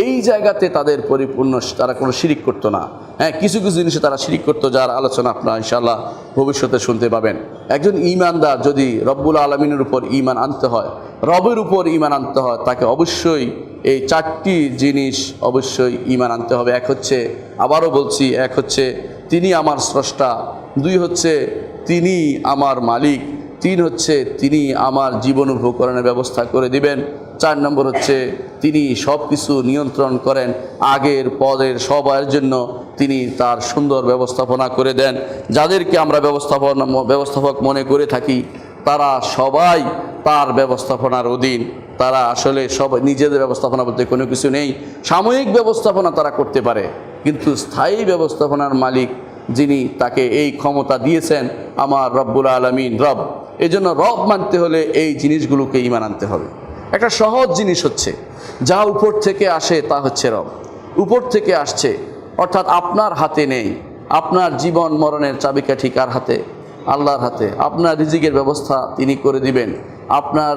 [SPEAKER 1] এই জায়গাতে তাদের পরিপূর্ণ, তারা কোনো শিরিক করতো না। হ্যাঁ, কিছু কিছু জিনিসে তারা শিরিক করতো, যার আলোচনা আপনারা ইনশাআল্লাহ ভবিষ্যতে শুনতে পাবেন। একজন ঈমানদার যদি রব্বুল আলামিনের উপর ঈমান আনতে হয়, রবের উপর ঈমান আনতে হয়, তাকে অবশ্যই এই চারটি জিনিস অবশ্যই ঈমান আনতে হবে। এক হচ্ছে, আবারও বলছি, এক হচ্ছে তিনি আমার স্রষ্টা, দুই হচ্ছে তিনি আমার মালিক, তিন হচ্ছে তিনি আমার জীবন উপকরণের ব্যবস্থা করে দিবেন, চার নম্বর হচ্ছে তিনি সব কিছু নিয়ন্ত্রণ করেন, আগের পদের সবার জন্য তিনি তার সুন্দর ব্যবস্থাপনা করে দেন। যাদেরকে আমরা ব্যবস্থাপক মনে করে থাকি তারা সবাই তার ব্যবস্থাপনার অধীন। তারা আসলে সব নিজেদের ব্যবস্থাপনা বলতে কোনো কিছু নেই। সাময়িক ব্যবস্থাপনা তারা করতে পারে, কিন্তু স্থায়ী ব্যবস্থাপনার মালিক যিনি, তাকে এই ক্ষমতা দিয়েছেন আমার রব্বুল আলামিন রব। এই জন্য রব মানতে হলে এই জিনিসগুলোকে ঈমান আনতে হবে। একটা সহজ জিনিস হচ্ছে, যা উপর থেকে আসে তা হচ্ছে রব, উপর থেকে আসছে, অর্থাৎ আপনার হাতে নেই। আপনার জীবন মরণের চাবিকাঠি কার হাতে? আল্লাহর হাতে। আপনার রিজিকের ব্যবস্থা তিনি করে দিবেন। আপনার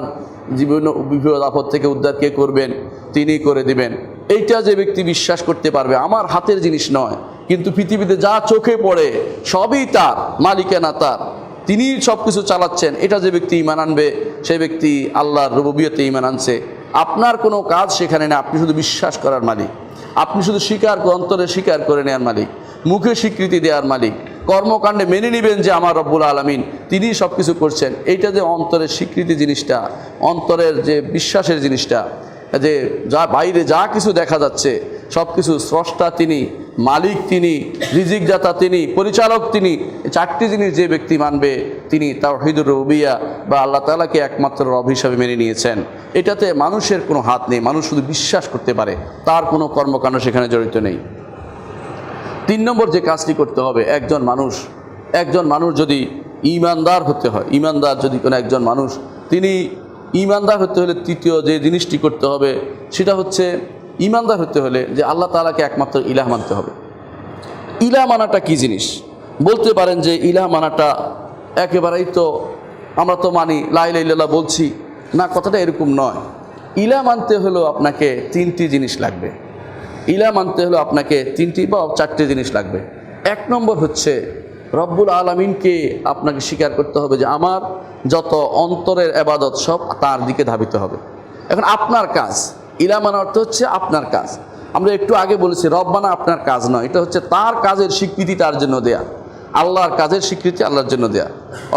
[SPEAKER 1] জীবন বিপদ আপদ থেকে উদ্ধার কে করবেন? তিনি করে দিবেন। এইটা যে ব্যক্তি বিশ্বাস করতে পারবে, আমার হাতের জিনিস নয়, কিন্তু পৃথিবীতে যা চোখে পড়ে সবই তার, মালিকানা তার, তিনি সব কিছু চালাচ্ছেন, এটা যে ব্যক্তি ঈমান আনবে, সেই ব্যক্তি আল্লাহর রুবুবিয়তে ঈমান আনছে। আপনার কোনো কাজ সেখানে না, আপনি শুধু বিশ্বাস করার মালিক, আপনি শুধু অন্তরে স্বীকার করে নেওয়ার মালিক, মুখে স্বীকৃতি দেওয়ার মালিক, কর্মকাণ্ডে মেনে নেবেন যে আমার রব্বুল আলামিন তিনি সব কিছু করছেন। এইটা যে অন্তরের স্বীকৃতি জিনিসটা, অন্তরের যে বিশ্বাসের জিনিসটা, যে যা বাইরে যা কিছু দেখা যাচ্ছে সব কিছু স্রষ্টা তিনি, মালিক তিনি, রিজিকদাতা তিনি, পরিচালক তিনি, চারটি জিনিস যে ব্যক্তি মানবে তিনি তাওহীদুর রুবুবিয়্যাহ বা আল্লাহ তাআলাকে একমাত্র রব হিসাবে মেনে নিয়েছেন। এটাতে মানুষের কোনো হাত নেই, মানুষ শুধু বিশ্বাস করতে পারে, তার কোনো কর্মকাণ্ড সেখানে জড়িত নেই। তিন নম্বর যে কাজটি করতে হবে, একজন মানুষ যদি ঈমানদার হতে হয়, ঈমানদার যদি কোনো একজন মানুষ, তিনি ঈমানদার হতে হলে তৃতীয় যে জিনিসটি করতে হবে সেটা হচ্ছে, ঈমানদার হতে হলে যে আল্লাহ তাআলাকে একমাত্র ইলাহ মানতে হবে। ইলাহ মানাটা কি জিনিস? বলতে পারেন যে ইলাহ মানাটা একেবারেই তো আমরা তো মানি, লা ইলাহা ইল্লাল্লাহ বলছি না, কথাটা এরকম নয়। ইলাহ মানতে হলেও আপনাকে তিনটি জিনিস লাগবে। ইলাহ মানতে হলেও আপনাকে তিনটি বা চারটি জিনিস লাগবে। এক নম্বর হচ্ছে রব্বুল আলামিনকে আপনাকে স্বীকার করতে হবে যে আমার যত অন্তরের ইবাদত সব তার দিকে ধাবিত হবে। এখন আপনার কাজ, ইলাহ মানার অর্থ হচ্ছে আপনার কাজ। আমরা একটু আগে বলেছি রব মানা আপনার কাজ নয়, এটা হচ্ছে তার কাজের স্বীকৃতি তার জন্য দেয়া, আল্লাহর কাজের স্বীকৃতি আল্লাহর জন্য দেয়া,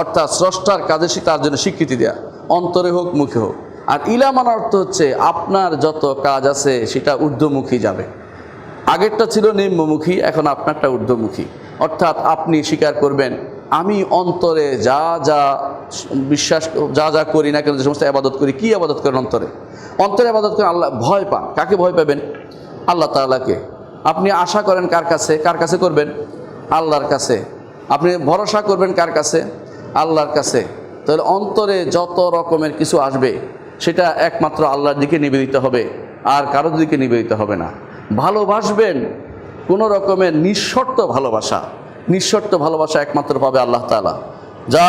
[SPEAKER 1] অর্থাৎ স্রষ্টার কাজের তার জন্য স্বীকৃতি দেয়া, অন্তরে হোক মুখে হোক। আর ইলাহ মানার অর্থ হচ্ছে আপনার যত কাজ আছে সেটা ঊর্ধ্বমুখী যাবে। আগেরটা ছিল নিম্নমুখী, এখন আপনারটা ঊর্ধ্বমুখী। অর্থাৎ আপনি স্বীকার করবেন আমি অন্তরে যা যা বিশ্বাস, যা যা করি না কেন, যে সমস্ত ইবাদত করি, কি ইবাদত করেন? অন্তরে ইবাদত করেন। আল্লাহ ভয় পান, কাকে ভয় পাবেন? আল্লাহ তাআলাকে। আপনি আশা করেন কার কাছে? কার কাছে করবেন? আল্লাহর কাছে। আপনি ভরসা করবেন কার কাছে? আল্লাহর কাছে। তাহলে অন্তরে যত রকমের কিছু আসবে সেটা একমাত্র আল্লাহর দিকে নিবেদিত হবে, আর কারোর দিকে নিবেদিত হবে না। ভালোবাসবেন কোনো রকমের নিঃশর্ত ভালোবাসা একমাত্র পাবে আল্লাহ তাআলা। যা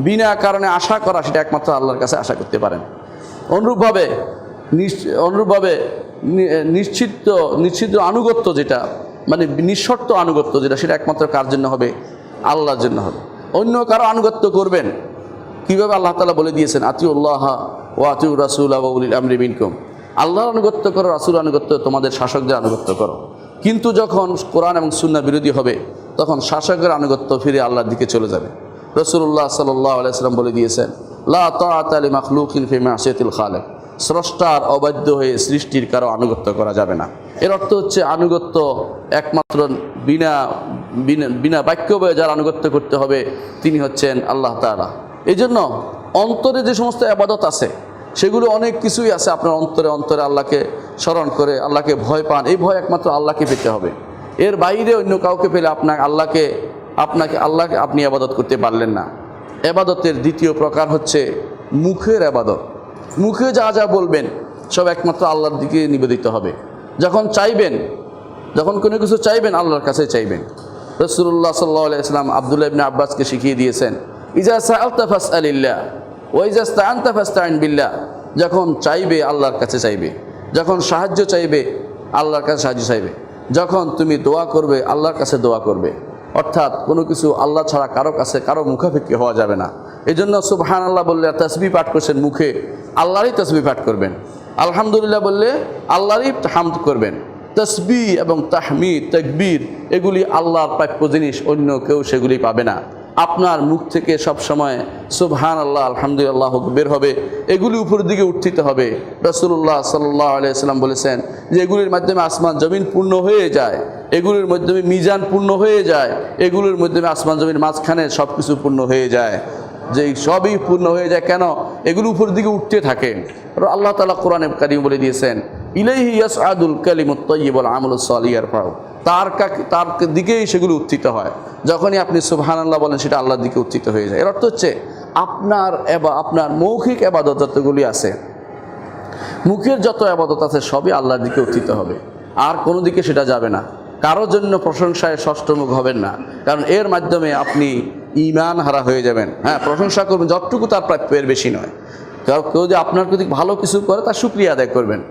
[SPEAKER 1] বিনা কারণে আশা করা সেটা একমাত্র আল্লাহর কাছে আশা করতে পারেন। অনুরূপভাবে নিশ্চিত আনুগত্য যেটা, মানে নিঃশর্ত আনুগত্য যেটা, সেটা একমাত্র কার জন্য হবে? আল্লাহর জন্য হবে। অন্য কারো আনুগত্য করবেন। কীভাবে আল্লাহ তাআলা বলে দিয়েছেন, আতিউল্লাহ ওয়া আতিউর রাসূলা ওয়া উলিল আমরি মিনকুম, আল্লাহর আনুগত্য করো, রাসূল আনুগত্য, তোমাদের শাসকদের আনুগত্য করো। কিন্তু যখন কোরআন এবং সুন্নাহ বিরোধী হবে তখন শাসকের আনুগত্য ফিরে আল্লাহর দিকে চলে যাবে। রাসূলুল্লাহ সাল্লাল্লাহু আলাইহি ওয়াসাল্লাম বলে দিয়েছেন, লা তাআতা লি মাখলুকিন ফি মা'সিয়াতিল খালিক, স্রষ্টার অবাধ্য হয়ে সৃষ্টির কারো আনুগত্য করা যাবে না। এর অর্থ হচ্ছে আনুগত্য একমাত্র বিনা বিনা বিনা বাক্য বয়ে যার আনুগত্য করতে হবে তিনি হচ্ছেন আল্লাহ তাআলা। এই জন্য অন্তরে যে সমস্ত ইবাদত আছে সেগুলো অনেক কিছুই আছে, আপনার অন্তরে অন্তরে আল্লাহকে স্মরণ করে আল্লাহকে ভয় পান, এই ভয় একমাত্র আল্লাহকে পেতে হবে। এর বাইরে অন্য কাউকে পেলে আপনাকে আপনি ইবাদত করতে পারলেন না। ইবাদতের দ্বিতীয় প্রকার হচ্ছে মুখের ইবাদত। মুখে যা যা বলবেন সব একমাত্র আল্লাহর দিকে নিবেদিত হবে। যখন কোনো কিছু চাইবেন আল্লাহর কাছে চাইবেন। রাসূলুল্লাহ সাল্লাল্লাহু আলাইহি ওয়াসাল্লাম আব্দুল্লাহ ইবনে আব্বাসকে শিখিয়ে দিয়েছেন, ইজা সাআলতা ফাসআলিল্লাহ ওয়া ইজা ইসতাআনতা ফাসতাইন বিল্লাহ, যখন চাইবে আল্লাহর কাছে চাইবে, যখন সাহায্য চাইবে আল্লাহর কাছে সাহায্য চাইবে, যখন তুমি দোয়া করবে আল্লাহর কাছে দোয়া করবে। অর্থাৎ কোনো কিছু আল্লাহ ছাড়া কারো কাছে কারো মুখাপেক্ষি হওয়া যাবে না। এই জন্য সুবহানাল্লাহ বললে তাসবিহ পাঠ করছেন মুখে, আল্লাহরই তাসবিহ পাঠ করবেন। আলহামদুলিল্লাহ বললে আল্লাহরই হামদ করবেন। তাসবিহ এবং তাহমিদ তাকবীর এগুলি আল্লাহর প্রাপ্য জিনিস, অন্য কেউ সেগুলি পাবে না। আপনার মুখ থেকে সব সময় সুবহানাল্লাহ আলহামদুলিল্লাহ বের হবে, এগুলি উপরের দিকে উত্থিত হবে। রাসূলুল্লাহ সাল্লাল্লাহু আলাইহি ওয়াসাল্লাম বলেছেন যে এগুলির মাধ্যমে আসমান জমিন পূর্ণ হয়ে যায়, এগুলির মাধ্যমে মিজান পূর্ণ হয়ে যায়, এগুলির মাধ্যমে আসমান জমিন মাঝখানে সব কিছু পূর্ণ হয়ে যায়। যে সবই পূর্ণ হয়ে যায় কেন? এগুলো উপরের দিকে উঠতে থাকে। আল্লাহ তাআলা কোরআনে কারীম বলে দিয়েছেন, ইলাইহি ইয়াসআদুল কালিমুত তাইয়্যিব ওয়াল আমালুস সালিহ ইয়ারফাউ, তার দিকেই সেগুলো উত্থিত হয়। যখনই আপনি সুবহানাল্লাহ বলেন সেটা আল্লাহর দিকে উত্থিত হয়ে যায়। এর অর্থ হচ্ছে আপনার মৌখিক ইবাদত যতগুলি আছে, মুখের যত ইবাদত আছে সবই আল্লাহর দিকে উত্থিত হবে, আর কোনো দিকে সেটা যাবে না। কারোর জন্য প্রশংসায় ষষ্ঠমুখ হবেন না, কারণ এর মাধ্যমে আপনি ঈমান হারা হয়ে যাবেন। হ্যাঁ, প্রশংসা করবেন যতটুকু তার প্রাপ্যের বেশি নয়। কেউ যদি আপনার প্রতি ভালো কিছু করে তার শুকরিয়া আদায় করবেন।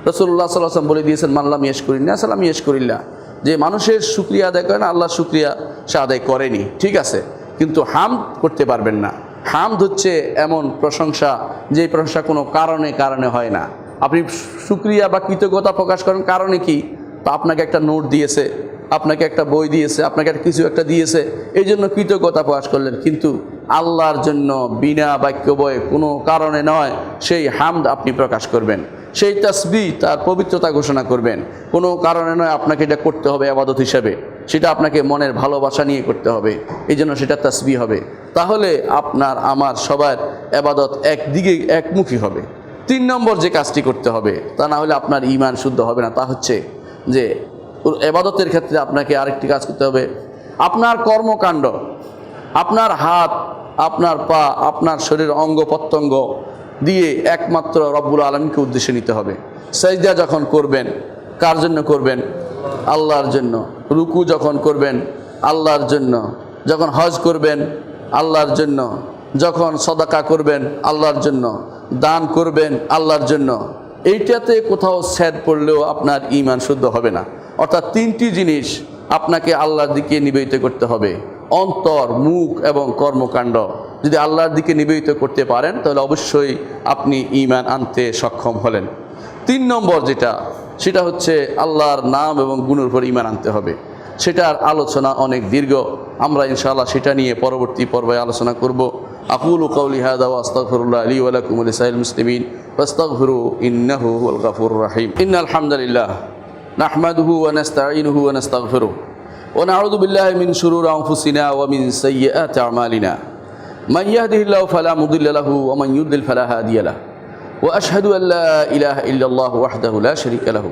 [SPEAKER 1] রাসূলুল্লাহ সাল্লাল্লাহু আলাইহি ওয়াসাল্লাম বলে দিয়েছেন, মাল্লাম ইয়াশকুরিল্লাহ সাল্লাম ইয়াশকুরিল্লাহ, যে মানুষের শুকরিয়া আদায় করে না আল্লাহর শুকরিয়া সে আদায় করেনি, ঠিক আছে, কিন্তু হামদ করতে পারবেন না। হামদ হচ্ছে এমন প্রশংসা যে প্রশংসা কোনো কারণে হয় না। আপনি শুকরিয়া বা কৃতজ্ঞতা প্রকাশ করেন কারণে কি? তা আপনাকে একটা নোট দিয়েছে, আপনাকে একটা বই দিয়েছে, আপনাকে একটা কিছু একটা দিয়েছে, এই জন্য কৃতজ্ঞতা প্রকাশ করলেন। কিন্তু আল্লাহর জন্য বিনা বাক্য বয়ে কোনো কারণে নয় সেই হামদ আপনি প্রকাশ করবেন, সেই তাসবিহ তার পবিত্রতা ঘোষণা করবেন। কোনো কারণে নয় আপনাকে এটা করতে হবে ইবাদত হিসাবে, সেটা আপনাকে মনের ভালোবাসা নিয়ে করতে হবে, এই জন্য সেটা তাসবিহ হবে। তাহলে আপনার আমার সবার ইবাদত একদিকে একমুখী হবে। 3 নম্বর যে কাজটি করতে হবে, তা না হলে আপনার ঈমান শুদ্ধ হবে না, তা হচ্ছে যে ইবাদতের ক্ষেত্রে আপনাকে আরেকটি কাজ করতে হবে। আপনার কর্মকাণ্ড, আপনার হাত, আপনার পা, আপনার শরীর অঙ্গ প্রত্যঙ্গ দিয়ে একমাত্র রব্বুল আলামিনকে উদ্দেশ্যে নিতে হবে। সাজদা যখন করবেন কার জন্য করবেন? আল্লাহর জন্য। রুকু যখন করবেন আল্লাহর জন্য। যখন হজ করবেন আল্লাহর জন্য। যখন সদাকা করবেন আল্লাহর জন্য। দান করবেন আল্লাহর জন্য। এইটাতে কোথাও স্যাদ পড়লেও আপনার ঈমান শুদ্ধ হবে না। অর্থাৎ 3টি জিনিস আপনাকে আল্লাহর দিকে নিবেদিত করতে হবে, অন্তর, মুখ এবং কর্মকাণ্ড। যদি আল্লাহর দিকে নিবেদিত করতে পারেন তাহলে অবশ্যই আপনি ঈমান আনতে সক্ষম হলেন। 3 নম্বর সেটা হচ্ছে আল্লাহর নাম এবং গুণের উপর ঈমান আনতে হবে। সেটার আলোচনা অনেক দীর্ঘ, আমরা ইনশাআল্লাহ সেটা নিয়ে পরবর্তী পর্বে আলোচনা করব। আকুলু কওলি হাযা ওয়া আস্তাগফিরুল্লাহ লি ওয়া লাকুম ওয়া লিসাইরিল মুসলিমিন ফাস্তাগফিরু ইন্নাহু হুয়াল গফুরুর রহিম। ইন্নাল হামদালিল্লাহ নাহমাদুহু ওয়া নাস্তাঈনুহু ওয়া নাস্তাগফিরুহু ওয়া নাউযু বিল্লাহি মিন শুরুরি আনফুসিনা ওয়া মিন সাইয়্যাতি আমালিনা। মান ইয়াহদিহিল্লাহু ফালা মুদিল্লা লাহু ওয়া মান ইউদ্লিল ফালা হাদিয়া লাহু। ওয়া আশহাদু আল লা ইলাহা ইল্লাল্লাহু ওয়াহদাহু লা শারীকা লাহু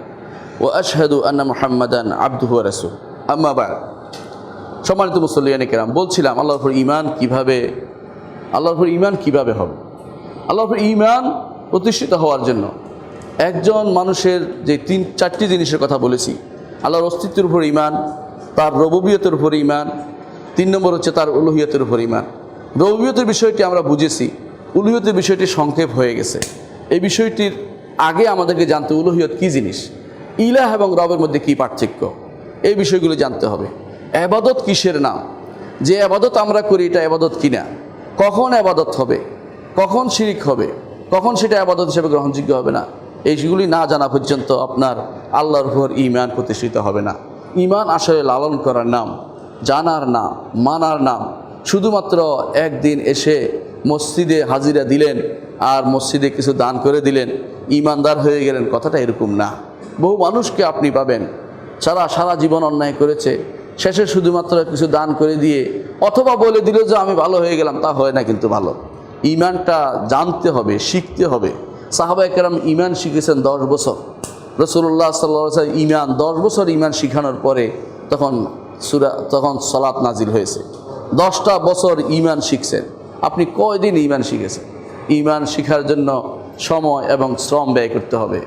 [SPEAKER 1] ওয়া আশহাদু আন্না মুহাম্মাদান আবদুহু ওয়া রাসূলুহু। আম্মা বা'দ। সম্মানিত মুসল্লিয়ানে কেরাম, বলছিলাম আল্লাহর উপর ঈমান কিভাবে হবে। আল্লাহর উপর ঈমান প্রতিষ্ঠিত হওয়ার জন্য একজন মানুষের যে 4টি জিনিসের কথা বলেছি, আল্লাহর অস্তিত্বের উপর ঈমান, তার রুবুবিয়তের উপর ঈমান, 3 নম্বর হচ্ছে তার উলুহিয়তের উপর ঈমান। রুবুবিয়তের বিষয়টি আমরা বুঝেছি, উলুহিয়তের বিষয়টি সংক্ষেপ হয়ে গেছে। এই বিষয়টির আগে আমাদেরকে জানতে উলুহিয়ত কী জিনিস, ইলাহ এবং রবের মধ্যে কী পার্থক্য, এই বিষয়গুলো জানতে হবে। ইবাদত কিসের নাম, যে আবাদত আমরা করি এটা আবাদত কিনা, কখন আবাদত হবে, কখন শিরিক হবে, কখন সেটা আবাদত হিসেবে গ্রহণযোগ্য হবে না, এইগুলি না জানা পর্যন্ত আপনার আল্লাহর উপর ঈমান প্রতিষ্ঠিত হবে না। ঈমান আসলে লালন করার নাম, জানার নাম, মানার নাম। শুধুমাত্র একদিন এসে মসজিদে হাজিরা দিলেন আর মসজিদে কিছু দান করে দিলেন, ঈমানদার হয়ে গেলেন, কথাটা এরকম না। বহু মানুষকে আপনি পাবেন সারা জীবন অন্যায় করেছে, শেষে শুধুমাত্র কিছু দান করে দিয়ে অথবা বলে দিল যে আমি ভালো হয়ে গেলাম, তা হয় না কিন্তু ভালো। ঈমানটা জানতে হবে, শিখতে হবে। সাহাবায়ে কেরাম ঈমান শিখেছেন 10 বছর। রাসূলুল্লাহ সাল্লাল্লাহু আলাইহি ওয়াসাল্লাম ঈমান 10 বছর ঈমান শিখানোর পরে তখন সালাত নাজিল হয়েছে। 10টা বছর ঈমান শিখছেন। আপনি কয়দিন ঈমান শিখেছেন? ঈমান শিখার জন্য সময় এবং শ্রম ব্যয় করতে হবে,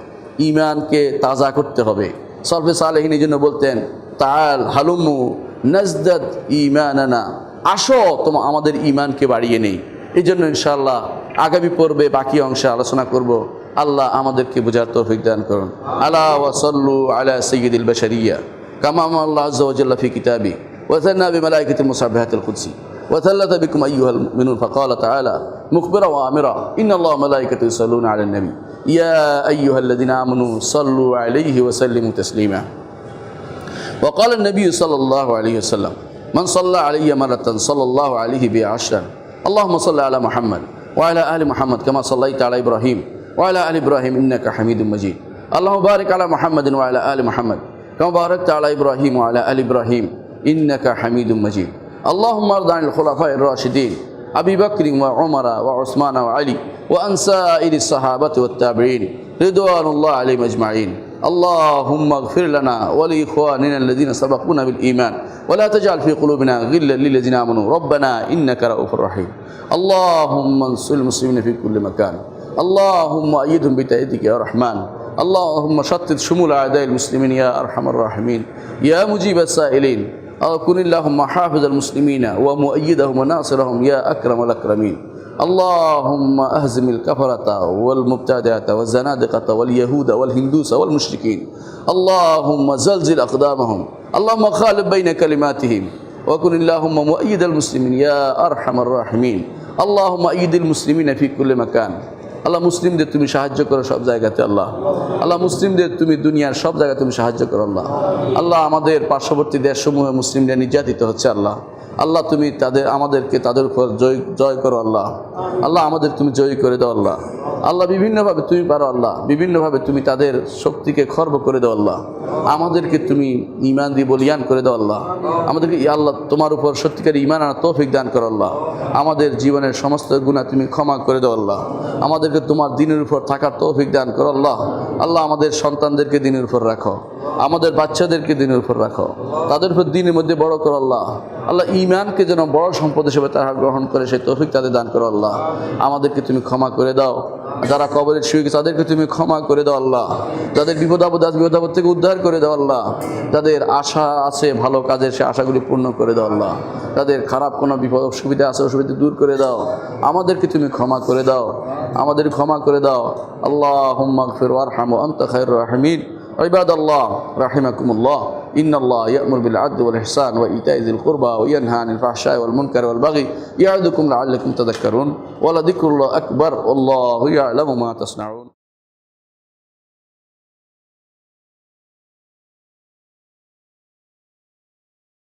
[SPEAKER 1] ঈমানকে তাজা করতে হবে। সলফে সালেহিন এই জন্য বলতেন, তাআল হালুমু নাজদাদ ঈমানানা, আসো আমাদের ঈমানকে বাড়িয়ে নেই। এই জন্য ইনশাআল্লাহ আগামী পর্বে বাকি অংশে আলোচনা করব। আল্লাহ আমাদেরকে বোঝার তৌফিক দান করুন। আলা ওয়া সাল্লু আলা সাইয়্যিদিল বাশারিয়া কামা আল্লাহ আযজা ওয়া জাল্লা ফি কিতাবি ওয়া সান্না বিমালাইকাতিল মুসাববিহাতিল কুদসি ওয়া সাল্লাতা বিকুম আইয়ুহাল মুমিনুন ফাকালা তাআলা মুখবিরা ওয়া আমিরা ইন্নাল্লাহা ওয়া মালাইকাতাহু ইউসাল্লুনা আলান নবী ইয়া আইয়ুহাল্লাযিনা আমানু সাল্লু আলাইহি ওয়া সাল্লিমু তাসলিমা। ওয়া ক্বালা আন-নবী সাল্লাল্লাহু আলাইহি ওয়াসাল্লাম মান সাল্লা আলাইয়া মারাতান সাল্লাল্লাহু আলাইহি বিআশরান اللهم صل على محمد وعلى آل محمد كما صليت على إبراهيم وعلى آل إبراهيم إنك حميد مجيد اللهم بارك على محمد وعلى آل محمد كما باركت على إبراهيم وعلى آل إبراهيم إنك حميد مجيد اللهم ارض عن الخلفاء الراشدين أبي بكر وعمر وعثمان وعلي وعن سائر الصحابة والتابعين رضوان الله عليهم أجمعين اللهم اغفر لنا ولإخواننا الذين سبقونا بالإيمان ولا تجعل في قلوبنا غلا للذين آمنوا ربنا إنك رؤوف رحيم اللهم انصر المسلمين في كل مكان اللهم أيدهم بتأييدك يا رحمن اللهم شتت شمول أعداء المسلمين يا أرحم الراحمين يا مجيب السائلين كن اللهم حافظ المسلمين ومؤيدهم وناصرهم يا أكرم الأكرمين اللهم أهزم الكفرة والمبتدعة والزنادقة واليهود والهندوس والمشركين اللهم زلزل أقدامهم اللهم خالف بين كلماتهم وكن اللهم مؤيد المسلمين يا أرحم الراحمين اللهم أيد المسلمين في كل مكان আল্লাহ মুসলিমদের তুমি সাহায্য করো সব জায়গাতে। আল্লাহ আল্লাহ মুসলিমদের তুমি দুনিয়ার সব জায়গায় তুমি সাহায্য করো। আল্লাহ আল্লাহ আমাদের পার্শ্ববর্তী দেশসমূহে মুসলিমরা নির্যাতিত হচ্ছে। আল্লাহ আল্লাহ তুমি আমাদেরকে তাদের উপর জয় করো। আল্লাহ আল্লাহ আমাদের তুমি জয় করে দাও। আল্লাহ আল্লাহ বিভিন্নভাবে তুমি পারো। আল্লাহ বিভিন্নভাবে তুমি তাদের শক্তিকে খর্ব করে দাও। আল্লাহ আমাদেরকে তুমি ঈমান দিয়ে বলিয়ান করে দাও। আল্লাহ আমাদেরকে আল্লাহ তোমার উপর সত্যিকার ঈমান আনার তৌফিক দান করো। আল্লাহ আমাদের জীবনের সমস্ত গুনাহ তুমি ক্ষমা করে দাও। আল্লাহ আমাদেরকে তোমার দ্বীনের উপর থাকার তৌফিক দান করো। আল্লাহ আল্লাহ আমাদের সন্তানদেরকে দ্বীনের উপর রাখো, আমাদের বাচ্চাদেরকে দ্বীনের উপর রাখো, তাদের উপর দ্বীনের মধ্যে বড় করো। আল্লাহ আল্লাহ ঈমানকে যেন বড় সম্পদ হিসেবে তারা গ্রহণ করে সেই তৌফিক তাদের দান করো। আল্লাহ আমাদেরকে তুমি ক্ষমা করে দাও। যারা কবরে শুয়ে গেছে তাদেরকে তুমি ক্ষমা করে দাও। আল্লাহ যাদের বিপদ আপদ থেকে উদ্ধার করে দাও। আল্লাহ যাদের আশা আছে ভালো কাজের সে আশাগুলি পূর্ণ করে দাও। আল্লাহ তাদের খারাপ কোনো বিপদ অসুবিধা আছে অসুবিধা দূর করে দাও। আমাদেরকে তুমি ক্ষমা করে দাও, আমাদের ক্ষমা করে দাও। আল্লাহুম্মা গফির ওয়ারহাম ওয়া আনতা খায়রুর রাহিমিন। ইবাদাল্লাহ রাহিমাকুমুল্লাহ ইন্নাল্লাহ ইয়া'মুরু বিল আদলি ওয়াল ইহসান ওয়া ইতা'i যিল কুরবা ওয়া ইয়ানহা আনিল ফাহশাই ওয়াল মুনকারি ওয়াল বাগি ইয়া'iদুকুম লা'আল্লাকুম তাযাক্কারুন ওয়া লাযিকরুল্লাহি আকবার ওয়াল্লাহু ইয়া'লামু মা তাসনাউন।